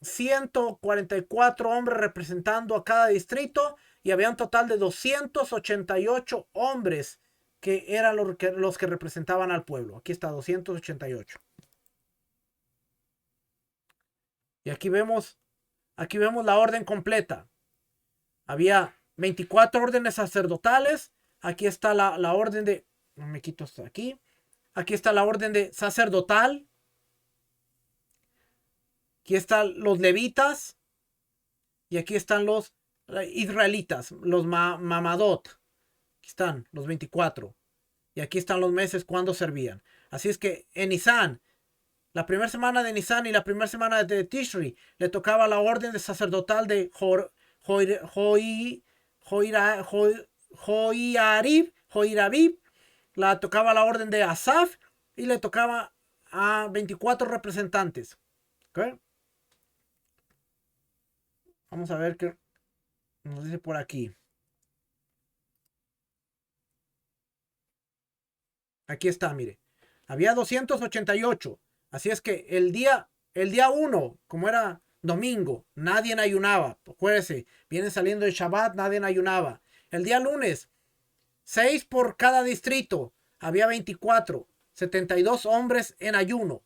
144 hombres representando a cada distrito, y había un total de 288 hombres que eran los que representaban al pueblo. Aquí está, 288. Y aquí vemos la orden completa. Había 24 órdenes sacerdotales. Aquí está la orden de... No me quito esto aquí. Aquí está la orden de sacerdotal. Aquí están los levitas. Y aquí están los israelitas, los mamadot. Aquí están los 24. Y aquí están los meses cuando servían. Así es que en Nisan La primera semana de Nisan y la primera semana de Tishri le tocaba la orden de sacerdotal de Joirabib. La tocaba la orden de Asaf y le tocaba a 24 representantes. ¿Okay? Vamos a ver qué nos dice por aquí. Aquí está, mire. Había 288. Así es que el día 1, como era domingo, nadie ayunaba. Acuérdese, viene saliendo el Shabbat, nadie ayunaba. El día lunes, 6 por cada distrito. Había 24. 72 hombres en ayuno.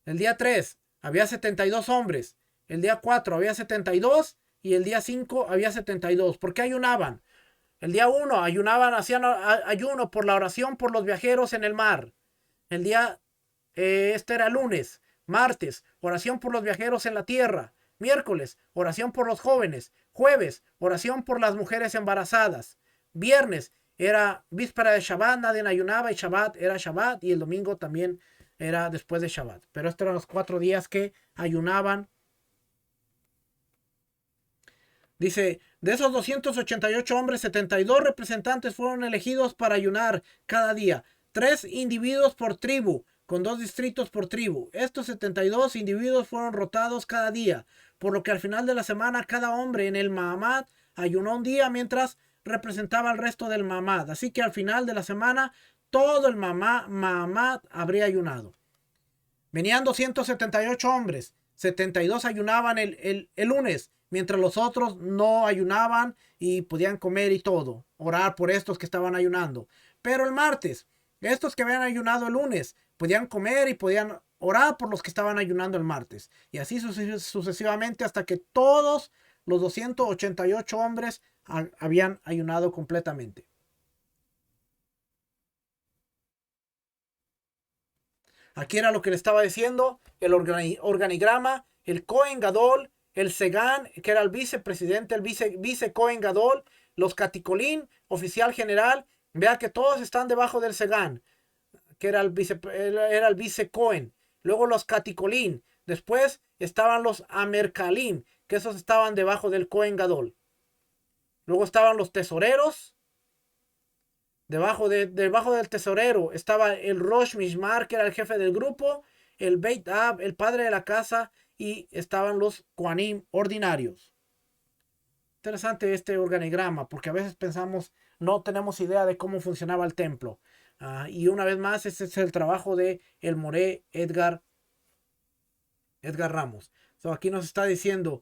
El día 3 había 72 hombres. El día 4 había 72 y el día 5 había 72. ¿Por qué ayunaban? El día 1 ayunaban, hacían ayuno por la oración por los viajeros en el mar. El día, este era lunes. Martes, oración por los viajeros en la tierra. Miércoles, oración por los jóvenes. Jueves, oración por las mujeres embarazadas. Viernes, era víspera de Shabbat, nadie ayunaba y Shabbat era Shabbat y el domingo también era después de Shabbat. Pero estos eran los 4 días que ayunaban. Dice, de esos 288 hombres, 72 representantes fueron elegidos para ayunar cada día. 3 individuos por tribu, con 2 distritos por tribu. Estos 72 individuos fueron rotados cada día, por lo que al final de la semana cada hombre en el Mahamad ayunó un día mientras representaba al resto del Mahamad. Así que al final de la semana todo el Mahamad habría ayunado. Venían 278 hombres, 72 ayunaban el lunes, mientras los otros no ayunaban y podían comer y todo, orar por estos que estaban ayunando. Pero el martes, estos que habían ayunado el lunes, podían comer y podían orar por los que estaban ayunando el martes. Y así sucesivamente hasta que todos los 288 hombres habían ayunado completamente. Aquí era lo que le estaba diciendo, el organigrama, el Cohen Gadol, el Segán, que era el vicepresidente, el vice Cohen Gadol, los Caticolín, oficial general. Vea que todos están debajo del Segán, que era el vice Cohen. Luego los Caticolín. Después estaban los Amercalim, que esos estaban debajo del Cohen Gadol. Luego estaban los tesoreros. Debajo del tesorero estaba el Rosh Mishmar, que era el jefe del grupo, el Beit Ab, el padre de la casa, y estaban los Kohanim ordinarios. Interesante este organigrama, porque a veces pensamos, no tenemos idea de cómo funcionaba el templo. Y una vez más, ese es el trabajo de el Moré Edgar Ramos. Aquí nos está diciendo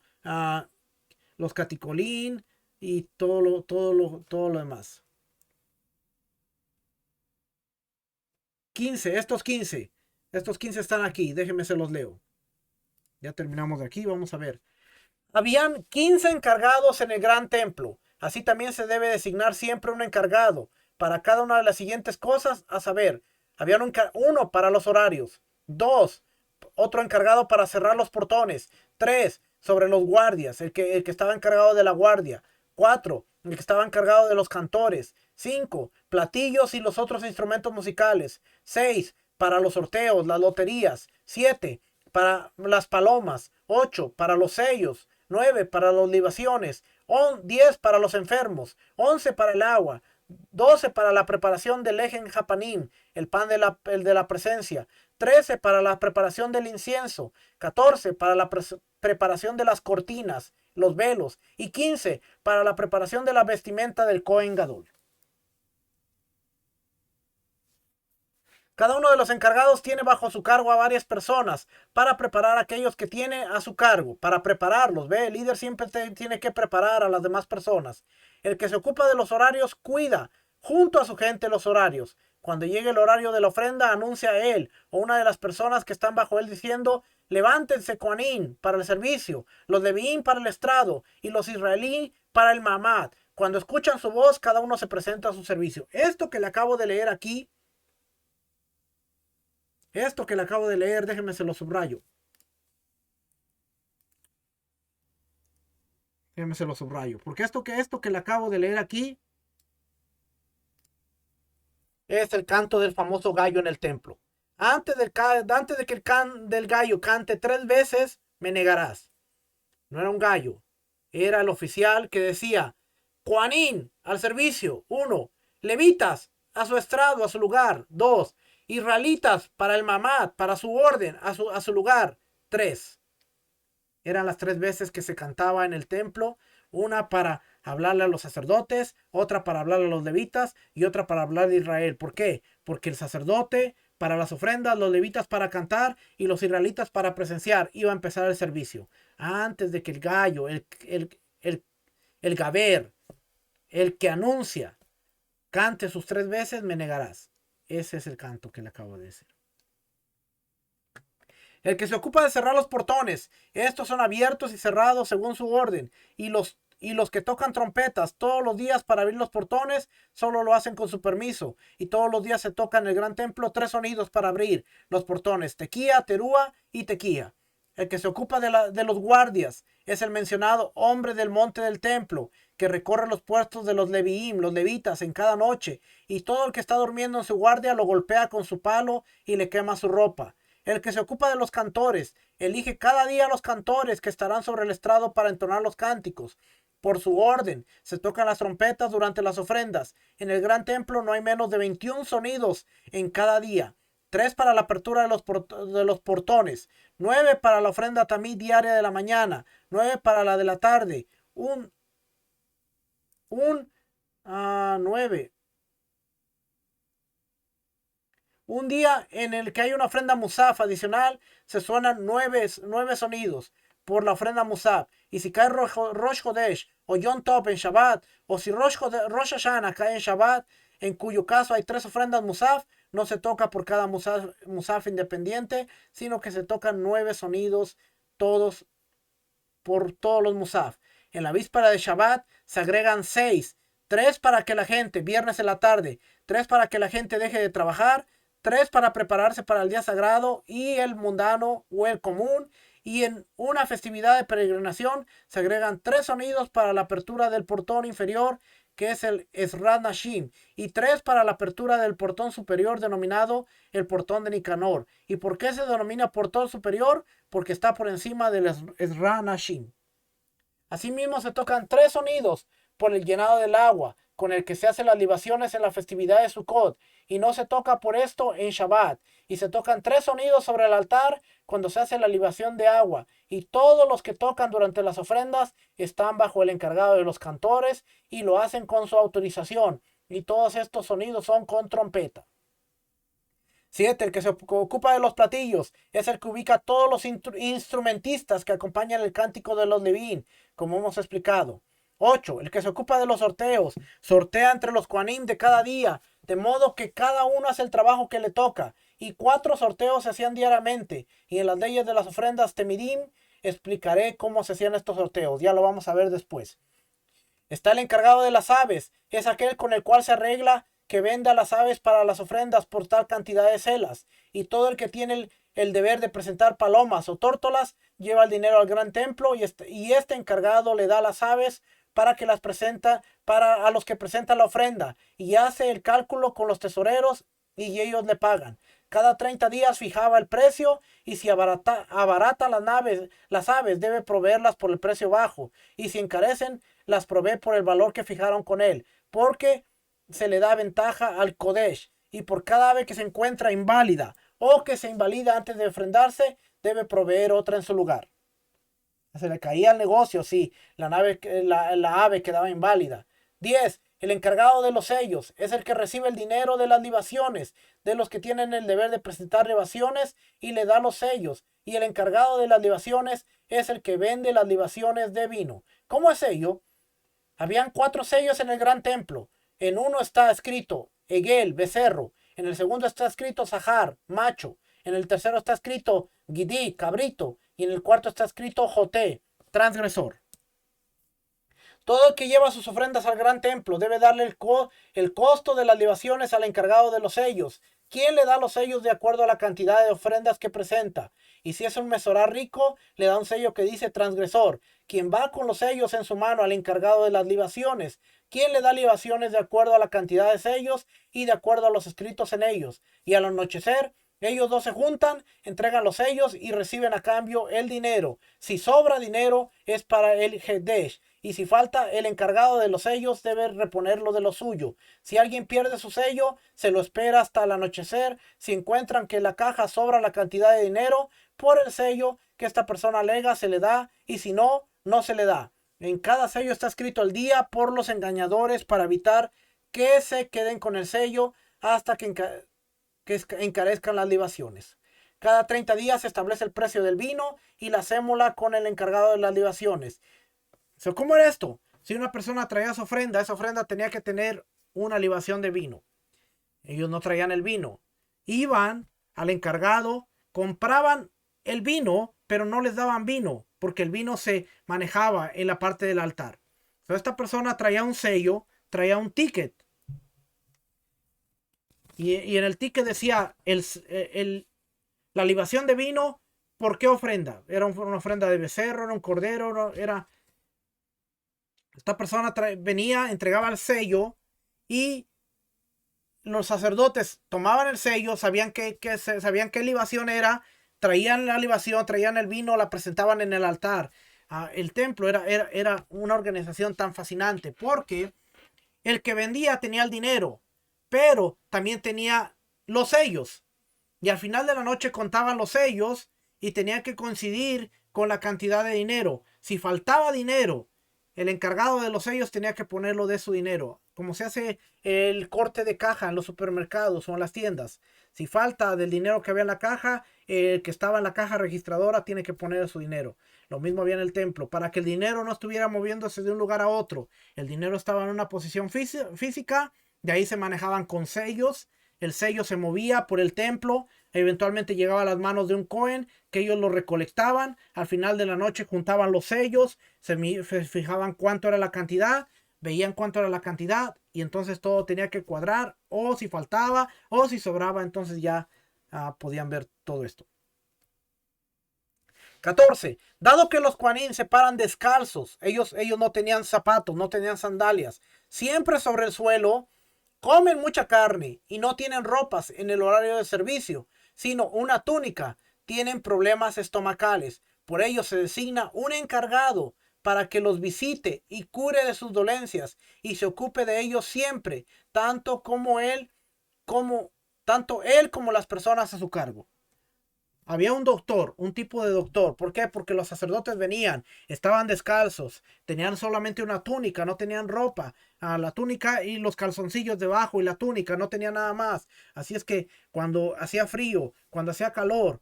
los Caticolín y todo lo demás. 15, estos 15 están aquí, déjenme se los leo. Ya terminamos de aquí, vamos a ver. Habían 15 encargados en el gran templo. Así también se debe designar siempre un encargado para cada una de las siguientes cosas, a saber, había uno para los horarios, 2, otro encargado para cerrar los portones, 3, sobre los guardias, el que estaba encargado de la guardia, 4, el que estaba encargado de los cantores, 5, platillos y los otros instrumentos musicales, 6, para los sorteos, las loterías, 7, para las palomas, 8, para los sellos, 9 para las libaciones, 10 para los enfermos, 11 para el agua, 12 para la preparación del Lejen Japanim, el pan de la presencia, 13 para la preparación del incienso, 14 para la preparación de las cortinas, los velos, y 15 para la preparación de la vestimenta del Cohen Gadol. Cada uno de los encargados tiene bajo su cargo a varias personas para preparar a aquellos que tiene a su cargo, para prepararlos. El líder siempre tiene que preparar a las demás personas. El que se ocupa de los horarios cuida junto a su gente los horarios. Cuando llegue el horario de la ofrenda, anuncia a él o una de las personas que están bajo él diciendo: levántense, Kohanim, para el servicio, los Levíim para el estrado y los israelí para el mamad. Cuando escuchan su voz, cada uno se presenta a su servicio. Esto que le acabo de leer aquí, déjenme se lo subrayo. Déjenme se lo subrayo. Porque esto que le acabo de leer aquí es el canto del famoso gallo en el templo. Antes de que el can del gallo cante 3 veces, me negarás. No era un gallo, era el oficial que decía: Juanín, al servicio. 1. Levitas, a su estrado, a su lugar. 2. Israelitas, para el mamad, para su orden, a su lugar. 3. Eran las 3 veces que se cantaba en el templo. Una para hablarle a los sacerdotes, otra para hablarle a los levitas y otra para hablar de Israel. ¿Por qué? Porque el sacerdote para las ofrendas, los levitas para cantar y los israelitas para presenciar. Iba a empezar el servicio. Antes de que el gallo, el gaber, el que anuncia, cante sus 3 veces, me negarás. Ese es el canto que le acabo de decir. El que se ocupa de cerrar los portones. Estos son abiertos y cerrados según su orden. Y los que tocan trompetas todos los días para abrir los portones, solo lo hacen con su permiso. Y todos los días se tocan en el gran templo 3 sonidos para abrir los portones: tequía, terúa y tequía. El que se ocupa de los guardias es el mencionado hombre del monte del templo, que recorre los puestos de los leviim, los levitas, en cada noche. Y todo el que está durmiendo en su guardia lo golpea con su palo y le quema su ropa. El que se ocupa de los cantores elige cada día los cantores que estarán sobre el estrado para entonar los cánticos. Por su orden se tocan las trompetas durante las ofrendas. En el gran templo no hay menos de 21 sonidos en cada día. 3 para la apertura de los portones. 9 para la ofrenda tamí diaria de la mañana. 9 para la de la tarde. 9. Un día en el que hay una ofrenda musaf adicional, se suenan 9 sonidos por la ofrenda musaf. Y si cae Rosh Hodesh o Yom Tov en Shabbat, o si Rosh Hashanah cae en Shabbat, en cuyo caso hay 3 ofrendas musaf, no se toca por cada musaf independiente, sino que se tocan 9 sonidos todos por todos los musaf. En la víspera de Shabbat se agregan 6. 3 para que la gente, viernes en la tarde, 3 para que la gente deje de trabajar, 3 para prepararse para el día sagrado y el mundano o el común. Y en una festividad de peregrinación se agregan 3 sonidos para la apertura del portón inferior, que es el Ezrat Nashim, y 3 para la apertura del portón superior, denominado el portón de Nicanor. ¿Y por qué se denomina portón superior? Porque está por encima del Ezrat Nashim. Asimismo se tocan 3 sonidos por el llenado del agua, con el que se hacen las libaciones en la festividad de Sukkot, y no se toca por esto en Shabbat. Y se tocan 3 sonidos sobre el altar cuando se hace la libación de agua, y todos los que tocan durante las ofrendas están bajo el encargado de los cantores y lo hacen con su autorización, y todos estos sonidos son con trompeta. 7. El que se ocupa de los platillos es el que ubica a todos los instrumentistas que acompañan el cántico de los Levín, como hemos explicado. 8. El que se ocupa de los sorteos sortea entre los Kohanim de cada día, de modo que cada uno hace el trabajo que le toca. Y 4 sorteos se hacían diariamente. Y en las leyes de las ofrendas Temidim explicaré cómo se hacían estos sorteos. Ya lo vamos a ver después. Está el encargado de las aves, es aquel con el cual se arregla que venda las aves para las ofrendas por tal cantidad de celas. Y todo el que tiene el deber de presentar palomas o tórtolas lleva el dinero al gran templo, y este encargado le da las aves para que las presenta a los que presentan la ofrenda, y hace el cálculo con los tesoreros y ellos le pagan. Cada 30 días fijaba el precio, y si abarata las aves debe proveerlas por el precio bajo, y si encarecen las provee por el valor que fijaron con él, porque se le da ventaja al Kodesh. Y por cada ave que se encuentra inválida o que se invalida antes de ofrendarse, debe proveer otra en su lugar. Se le caía el negocio si la ave quedaba inválida. 10. El encargado de los sellos es el que recibe el dinero de las libaciones, de los que tienen el deber de presentar libaciones, y le da los sellos. Y el encargado de las libaciones es el que vende las libaciones de vino. ¿Cómo es ello? Habían 4 sellos en el gran templo. En uno está escrito Egel, becerro. En el segundo está escrito Zahar, macho. En el tercero está escrito Gidí, cabrito. Y en el cuarto está escrito Joté, transgresor. Todo el que lleva sus ofrendas al gran templo debe darle el costo de las libaciones al encargado de los sellos, ¿quién le da los sellos de acuerdo a la cantidad de ofrendas que presenta? Y si es un mesorá rico, le da un sello que dice transgresor. ¿Quién va con los sellos en su mano al encargado de las libaciones? ¿Quién le da libaciones de acuerdo a la cantidad de sellos y de acuerdo a los escritos en ellos? Y al anochecer, ellos dos se juntan, entregan los sellos y reciben a cambio el dinero. Si sobra dinero, es para el Hedesh. Y si falta, el encargado de los sellos debe reponerlo de lo suyo. Si alguien pierde su sello, se lo espera hasta el anochecer. Si encuentran que en la caja sobra la cantidad de dinero, por el sello que esta persona alega se le da, y si no, no se le da. En cada sello está escrito el día por los engañadores para evitar que se queden con el sello hasta que encarezcan las libaciones. Cada 30 días se establece el precio del vino y la sémola con el encargado de las libaciones. ¿Cómo era esto? Si una persona traía su ofrenda, esa ofrenda tenía que tener una libación de vino. Ellos no traían el vino. Iban al encargado, compraban el vino, pero no les daban vino, porque el vino se manejaba en la parte del altar. Entonces, esta persona traía un sello, traía un ticket. Y en el ticket decía la libación de vino, ¿por qué ofrenda? Era una ofrenda de becerro, era un cordero, era... Esta persona venía, entregaba el sello y los sacerdotes tomaban el sello, sabían sabían qué libación era, traían la libación, traían el vino, la presentaban en el altar. El templo era una organización tan fascinante porque el que vendía tenía el dinero, pero también tenía los sellos. Y al final de la noche contaban los sellos y tenía que coincidir con la cantidad de dinero. Si faltaba dinero, el encargado de los sellos tenía que ponerlo de su dinero, como se hace el corte de caja en los supermercados o en las tiendas. Si falta del dinero que había en la caja, el que estaba en la caja registradora tiene que poner su dinero. Lo mismo había en el templo, para que el dinero no estuviera moviéndose de un lugar a otro. El dinero estaba en una posición física, de ahí se manejaban con sellos. El sello se movía por el templo, eventualmente llegaba a las manos de un Cohen, que ellos lo recolectaban. Al final de la noche juntaban los sellos, se fijaban cuánto era la cantidad, veían cuánto era la cantidad y entonces todo tenía que cuadrar, o si faltaba o si sobraba, entonces ya podían ver todo esto. 14. Dado que los Kohanim se paran descalzos, ellos no tenían zapatos, no tenían sandalias, siempre sobre el suelo, comen mucha carne y no tienen ropas en el horario de servicio, sino una túnica, tienen problemas estomacales. Por ello se designa un encargado para que los visite y cure de sus dolencias y se ocupe de ellos siempre, tanto él como las personas a su cargo. Había un doctor, un tipo de doctor. ¿Por qué? Porque los sacerdotes venían, estaban descalzos, tenían solamente una túnica, no tenían ropa. La túnica y los calzoncillos debajo y la túnica, no tenían nada más. Así es que cuando hacía frío, cuando hacía calor,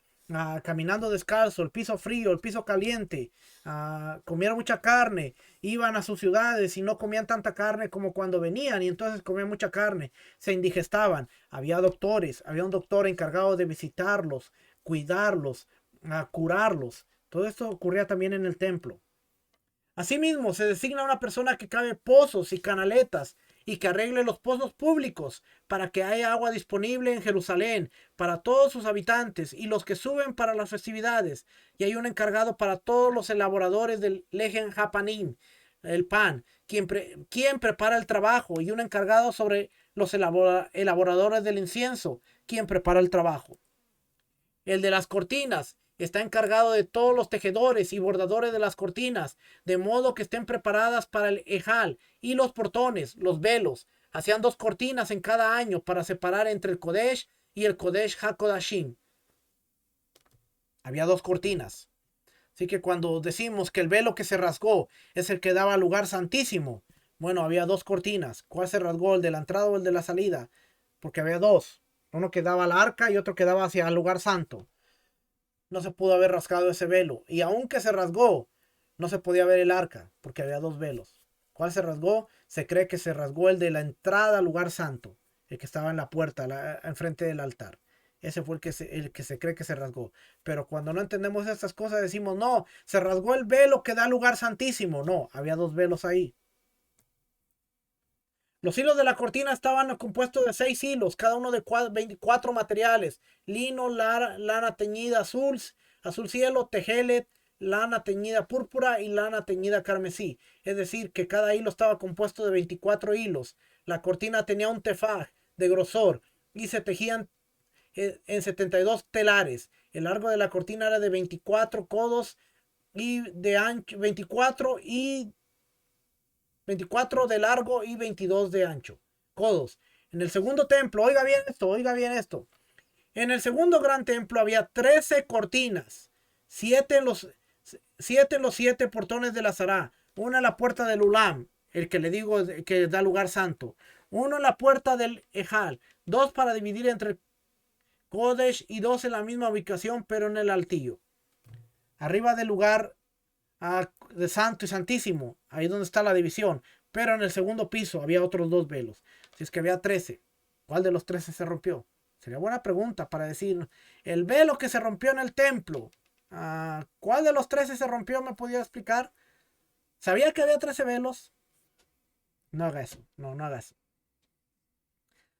caminando descalzo, el piso frío, el piso caliente, comían mucha carne, iban a sus ciudades y no comían tanta carne como cuando venían, y entonces comían mucha carne, se indigestaban. Había doctores, había un doctor encargado de visitarlos, cuidarlos, curarlos. Todo esto ocurría también en el templo. Asimismo, se designa una persona que cabe pozos y canaletas y que arregle los pozos públicos para que haya agua disponible en Jerusalén para todos sus habitantes y los que suben para las festividades. Y hay un encargado para todos los elaboradores del Legen Hapanim, el pan, quien prepara el trabajo, y un encargado sobre los elaboradores del incienso, quien prepara el trabajo. El de las cortinas está encargado de todos los tejedores y bordadores de las cortinas, de modo que estén preparadas para el ejal, y los portones, los velos. Hacían 2 cortinas en cada año para separar entre el Kodesh y el Kodesh HaKodashim. Había 2 cortinas. Así que cuando decimos que el velo que se rasgó es el que daba al lugar santísimo, bueno, había 2 cortinas. ¿Cuál se rasgó? ¿El de la entrada o el de la salida? Porque había 2. Uno que daba al arca y otro que daba hacia el lugar santo. No se pudo haber rasgado ese velo. Y aunque se rasgó, no se podía ver el arca, porque había 2 velos. ¿Cuál se rasgó? Se cree que se rasgó el de la entrada al lugar santo, el que estaba en la puerta, enfrente del altar. Ese fue el que se cree que se rasgó. Pero cuando no entendemos estas cosas decimos, no, se rasgó el velo que da al lugar santísimo. No, había 2 velos ahí. Los hilos de la cortina estaban compuestos de 6 hilos, cada uno de 24 materiales: lino, lana teñida azul, azul cielo, tejelet, lana teñida púrpura y lana teñida carmesí. Es decir, que cada hilo estaba compuesto de 24 hilos. La cortina tenía un tefaj de grosor y se tejían en 72 telares. El largo de la cortina era de 24 codos y de ancho, 24 de largo y 22 de ancho. Codos. En el segundo templo, oiga bien esto, oiga bien esto. En el segundo gran templo había 13 cortinas, 7 en los 7 portones de la Sará, una en la puerta del Ulam, el que le digo que da lugar santo, uno en la puerta del Ejal, dos para dividir entre Kodesh y dos en la misma ubicación, pero en el altillo. Arriba del lugar de santo y santísimo, ahí donde está la división, pero en el segundo piso había otros 2 velos. Si es que había 13, ¿cuál de los 13 se rompió? Sería buena pregunta para decir, el velo que se rompió en el templo, ¿cuál de los 13 se rompió? ¿Me podía explicar? ¿Sabía que había 13 velos? No haga eso, no haga eso.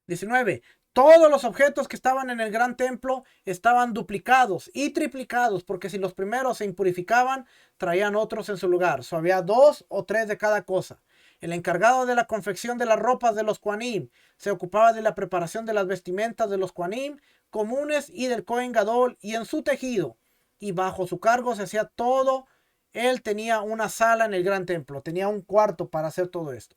19. Todos los objetos que estaban en el gran templo estaban duplicados y triplicados, porque si los primeros se impurificaban, traían otros en su lugar. Había 2 o 3 de cada cosa. El encargado de la confección de las ropas de los Kohanim se ocupaba de la preparación de las vestimentas de los Kohanim comunes y del Kohen Gadol y en su tejido. Y bajo su cargo se hacía todo. Él tenía una sala en el gran templo, tenía un cuarto para hacer todo esto.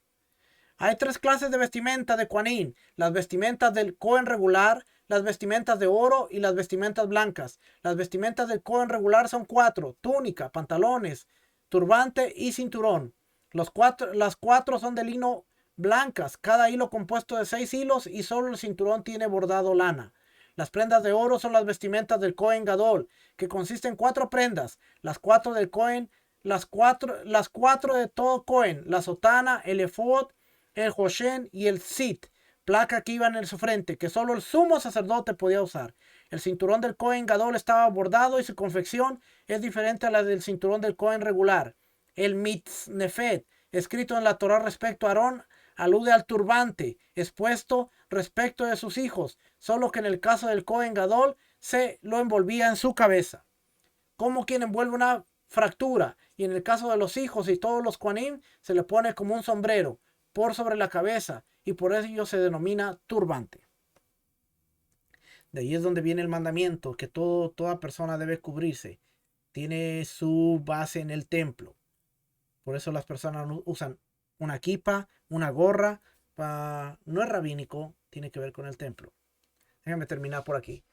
Hay 3 clases de vestimenta de Kohanim: las vestimentas del Cohen regular, las vestimentas de oro y las vestimentas blancas. Las vestimentas del Cohen regular son 4: túnica, pantalones, turbante y cinturón. Las 4 son de lino blancas, cada hilo compuesto de 6 hilos y solo el cinturón tiene bordado lana. Las prendas de oro son las vestimentas del Cohen Gadol, que consisten en 4 prendas: las 4 del Cohen, las cuatro de todo Cohen, la sotana, el efod, el Hoshen y el Sit, placa que iban en su frente, que solo el sumo sacerdote podía usar. El cinturón del Cohen Gadol estaba bordado y su confección es diferente a la del cinturón del Cohen regular. El mitznefet, escrito en la Torah respecto a Aarón, alude al turbante expuesto respecto de sus hijos, solo que en el caso del Cohen Gadol se lo envolvía en su cabeza, como quien envuelve una fractura, y en el caso de los hijos y todos los Kohanim se le pone como un sombrero por sobre la cabeza, y por ello se denomina turbante. De ahí es donde viene el mandamiento que toda persona debe cubrirse. Tiene su base en el templo. Por eso las personas usan una kipa, una gorra. No es rabínico, tiene que ver con el templo. Déjame terminar por aquí.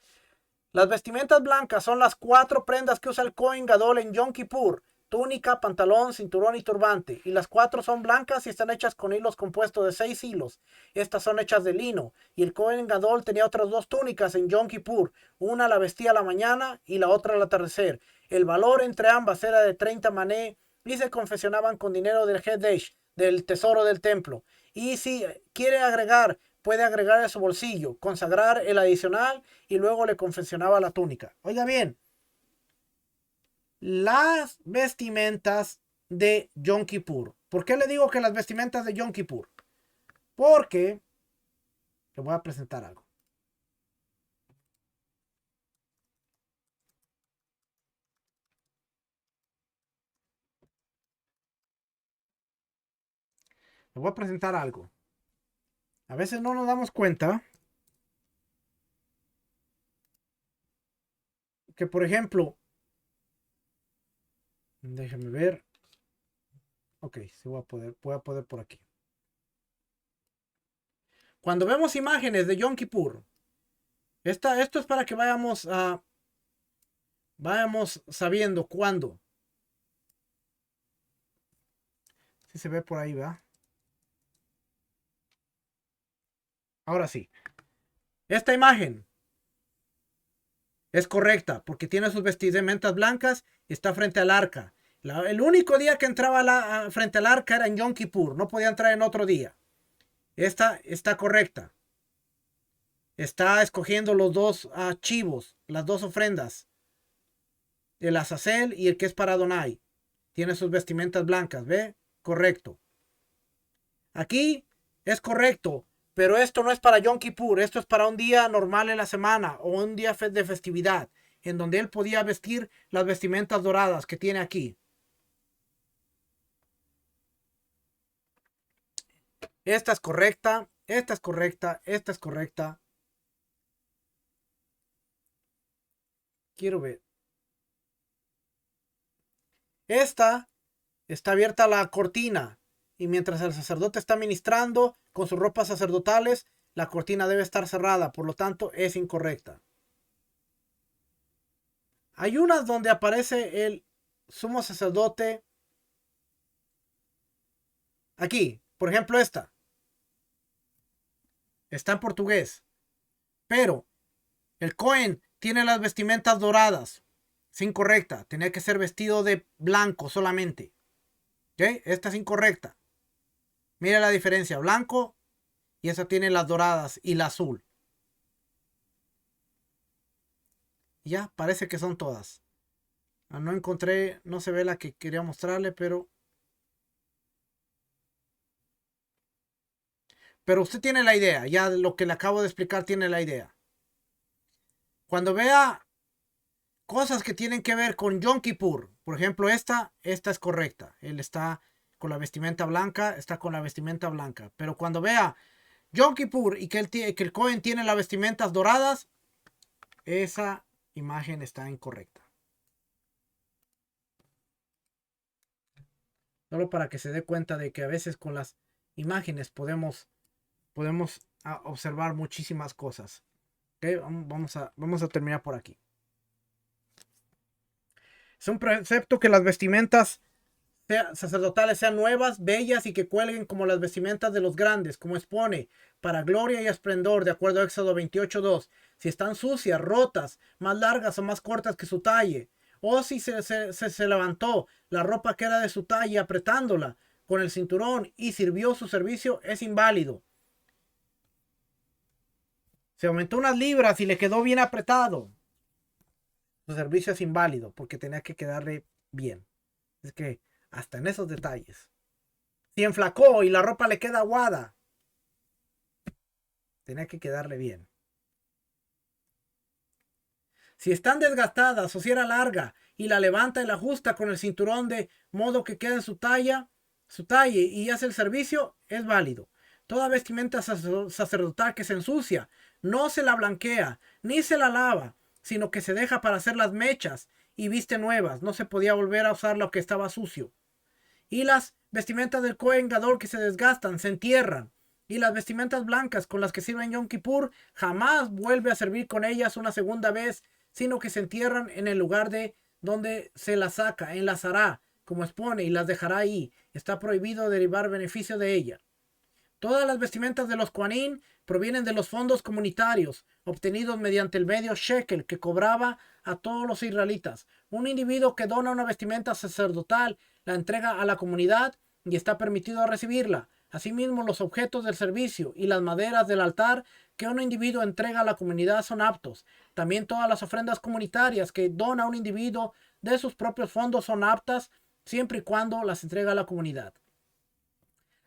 Las vestimentas blancas son las 4 prendas que usa el Kohen Gadol en Yom Kippur: túnica, pantalón, cinturón y turbante. Y las 4 son blancas y están hechas con hilos compuestos de 6 hilos. Estas son hechas de lino. Y el Kohen Gadol tenía otras 2 túnicas en Yom Kippur. Una la vestía a la mañana y la otra al atardecer. El valor entre ambas era de 30 mané y se confeccionaban con dinero del Hedesh, del tesoro del templo. Y si quiere agregar, puede agregar a su bolsillo, consagrar el adicional y luego le confeccionaba la túnica. Oiga bien, las vestimentas de Yom Kippur. ¿Por qué le digo que las vestimentas de Yom Kippur? Porque le voy a presentar algo. Le voy a presentar algo. A veces no nos damos cuenta que, por ejemplo, déjeme ver. Ok, sí voy a poder por aquí. Cuando vemos imágenes de Yom Kippur, esto es para que vayamos sabiendo cuándo. Si se ve por ahí, ¿va? Ahora sí. Esta imagen es correcta porque tiene sus vestimentas blancas y está frente al arca. El único día que entraba frente al arca era en Yom Kippur. No podía entrar en otro día. Esta está correcta. Está escogiendo los 2 chivos, las 2 ofrendas. El Azazel y el que es para Adonai. Tiene sus vestimentas blancas, ¿ve? Correcto. Aquí Es correcto, pero esto no es para Yom Kippur, esto es para un día normal en la semana o un día de festividad, en donde él podía vestir las vestimentas doradas que tiene aquí. Esta es correcta, esta es correcta, esta es correcta. Quiero ver. Esta está abierta la cortina y mientras el sacerdote está ministrando con sus ropas sacerdotales, la cortina debe estar cerrada, por lo tanto es incorrecta. Hay unas donde aparece el sumo sacerdote. Aquí, por ejemplo, esta. Está en portugués. Pero el Cohen tiene las vestimentas doradas. Es incorrecta. Tenía que ser vestido de blanco solamente. ¿Ok? Esta es incorrecta. Mira la diferencia. Blanco y esa tiene las doradas y la azul. Ya, parece que son todas. No encontré, no se ve la que quería mostrarle, pero usted tiene la idea. Ya lo que le acabo de explicar tiene la idea. Cuando vea cosas que tienen que ver con Yom Kippur, por ejemplo, esta es correcta. Él está con la vestimenta blanca, está con la vestimenta blanca. Pero cuando vea Yom Kippur y que el Cohen tiene las vestimentas doradas, esa imagen está incorrecta. Solo para que se dé cuenta de que a veces con las imágenes podemos observar muchísimas cosas. ¿Okay? Vamos a terminar por aquí. Es un precepto que las vestimentas sacerdotales sean nuevas, bellas y que cuelguen como las vestimentas de los grandes, como expone, para gloria y esplendor, de acuerdo a Éxodo 28:2. Si están sucias, rotas, más largas o más cortas que su talle, o si se levantó la ropa que era de su talle apretándola con el cinturón y sirvió su servicio, es inválido. Se aumentó unas libras y le quedó bien apretado. Su servicio es inválido porque tenía que quedarle bien. Es que hasta en esos detalles. Si enflacó y la ropa le queda aguada, tenía que quedarle bien. Si están desgastadas o si era larga y la levanta y la ajusta con el cinturón de modo que quede en su talle y hace el servicio, es válido. Toda vestimenta sacerdotal que se ensucia no se la blanquea ni se la lava, sino que se deja para hacer las mechas y viste nuevas. No se podía volver a usar lo que estaba sucio. Y las vestimentas del Cohen Gadol que se desgastan, se entierran. Y las vestimentas blancas con las que sirven Yom Kippur, jamás vuelve a servir con ellas una segunda vez, sino que se entierran en el lugar de donde se las saca, en la Sará, como expone, y las dejará ahí. Está prohibido derivar beneficio de ella. Todas las vestimentas de los Kohanim provienen de los fondos comunitarios, obtenidos mediante el medio shekel que cobraba a todos los israelitas. Un individuo que dona una vestimenta sacerdotal la entrega a la comunidad y está permitido recibirla. Asimismo, los objetos del servicio y las maderas del altar que un individuo entrega a la comunidad son aptos. También todas las ofrendas comunitarias que dona un individuo de sus propios fondos son aptas siempre y cuando las entrega a la comunidad.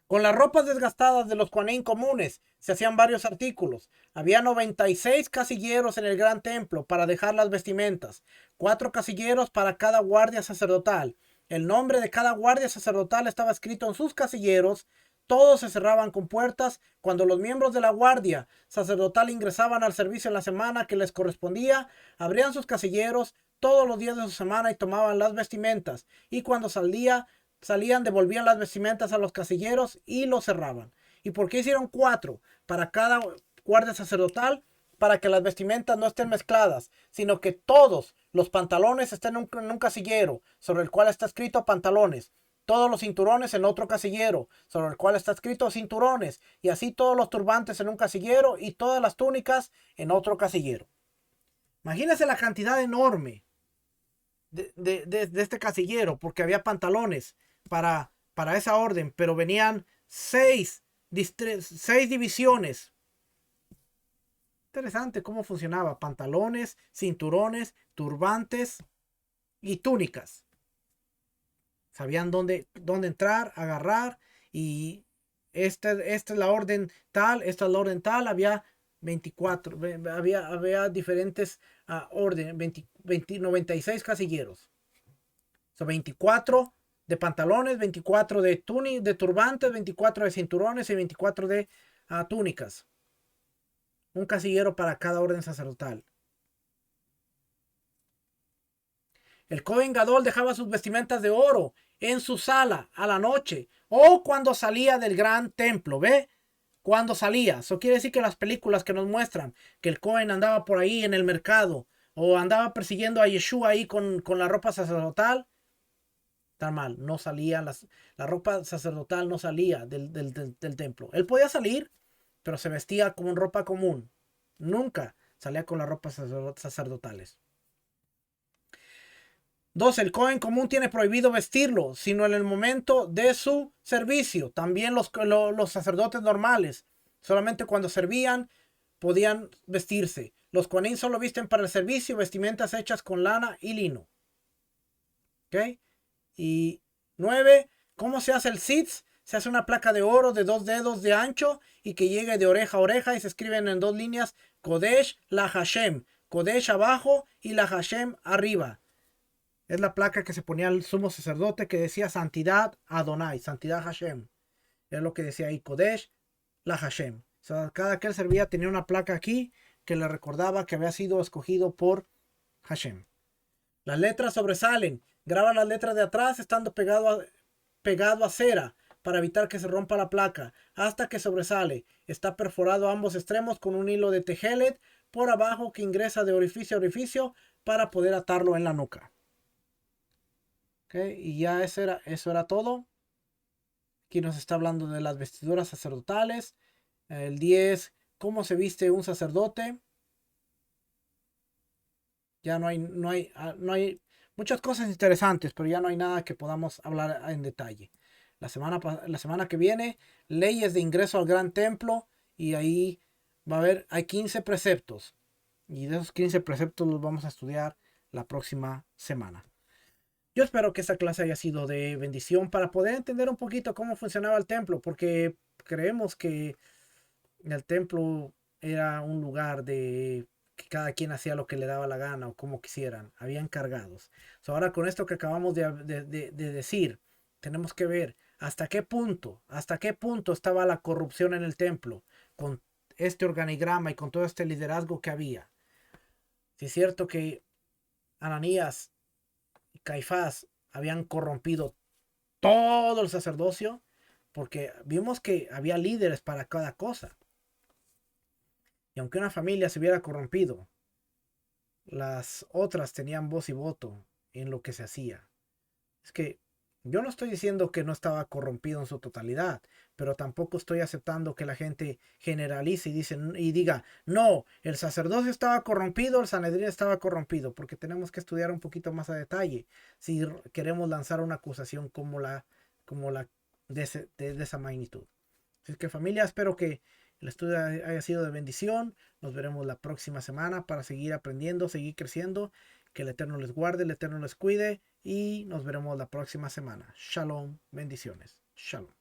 Con las ropas desgastadas de los Kohanim comunes se hacían varios artículos. Había 96 casilleros en el gran templo para dejar las vestimentas, 4 casilleros para cada guardia sacerdotal. El nombre de cada guardia sacerdotal estaba escrito en sus casilleros. Todos se cerraban con puertas. Cuando los miembros de la guardia sacerdotal ingresaban al servicio en la semana que les correspondía, abrían sus casilleros todos los días de su semana y tomaban las vestimentas. Y cuando salían, devolvían las vestimentas a los casilleros y los cerraban. ¿Y por qué hicieron 4 para cada guardia sacerdotal? Para que las vestimentas no estén mezcladas, sino que todos los pantalones estén en un casillero sobre el cual está escrito pantalones, todos los cinturones en otro casillero sobre el cual está escrito cinturones, y así todos los turbantes en un casillero y todas las túnicas en otro casillero. Imagínense la cantidad enorme de este casillero, porque había pantalones para esa orden, pero venían 6 divisiones. Interesante cómo funcionaba: pantalones, cinturones, turbantes y túnicas. Sabían dónde entrar, agarrar y esta es la orden tal, esta es la orden tal, había 24, había diferentes órdenes, 96 casilleros. Son 24 de pantalones, 24 de turbantes, 24 de cinturones y 24 de túnicas. Un casillero para cada orden sacerdotal. El Cohen Gadol dejaba sus vestimentas de oro en su sala a la noche o cuando salía del gran templo, ¿ve? Cuando salía. Eso quiere decir que las películas que nos muestran que el Cohen andaba por ahí en el mercado o andaba persiguiendo a Yeshua ahí con la ropa sacerdotal, está mal. No salía, la ropa sacerdotal no salía del templo. Él podía salir, pero se vestía como en ropa común. Nunca salía con las ropas sacerdotales. 2. El Cohen común tiene prohibido vestirlo, sino en el momento de su servicio. También los sacerdotes normales, solamente cuando servían, podían vestirse. Los Cohen solo visten para el servicio vestimentas hechas con lana y lino. ¿Ok? Y 9. ¿Cómo se hace el sitz? Se hace una placa de oro de 2 dedos de ancho y que llegue de oreja a oreja y se escriben en 2 líneas Kodesh la Hashem. Kodesh abajo y la Hashem arriba. Es la placa que se ponía el sumo sacerdote que decía Santidad Adonai, Santidad Hashem. Es lo que decía ahí, Kodesh, la Hashem. O sea, cada que él servía tenía una placa aquí que le recordaba que había sido escogido por Hashem. Las letras sobresalen. Graba las letras de atrás estando pegado a cera para evitar que se rompa la placa hasta que sobresale. Está perforado a ambos extremos con un hilo de tejelet por abajo que ingresa de orificio a orificio para poder atarlo en la nuca. Okay, y ya eso era todo. Aquí nos está hablando de las vestiduras sacerdotales. El 10, cómo se viste un sacerdote. Ya no hay muchas cosas interesantes, pero ya no hay nada que podamos hablar en detalle. La semana que viene, leyes de ingreso al gran templo. Y ahí hay 15 preceptos. Y de esos 15 preceptos los vamos a estudiar la próxima semana. Yo espero que esta clase haya sido de bendición para poder entender un poquito cómo funcionaba el templo, porque creemos que el templo era un lugar de que cada quien hacía lo que le daba la gana o como quisieran, había encargados. Ahora con esto que acabamos de decir, tenemos que ver hasta qué punto estaba la corrupción en el templo con este organigrama y con todo este liderazgo que había. Si es cierto que Ananías y Caifás habían corrompido todo el sacerdocio, porque vimos que había líderes para cada cosa. Y aunque una familia se hubiera corrompido, las otras tenían voz y voto en lo que se hacía. Es que yo no estoy diciendo que no estaba corrompido en su totalidad, pero tampoco estoy aceptando que la gente generalice y diga, no, el sacerdocio estaba corrompido, el Sanedrín estaba corrompido, porque tenemos que estudiar un poquito más a detalle si queremos lanzar una acusación como la de esa magnitud. Así que familia, espero que el estudio haya sido de bendición. Nos veremos la próxima semana para seguir aprendiendo, seguir creciendo. Que el Eterno les guarde, el Eterno les cuide y nos veremos la próxima semana. Shalom, bendiciones. Shalom.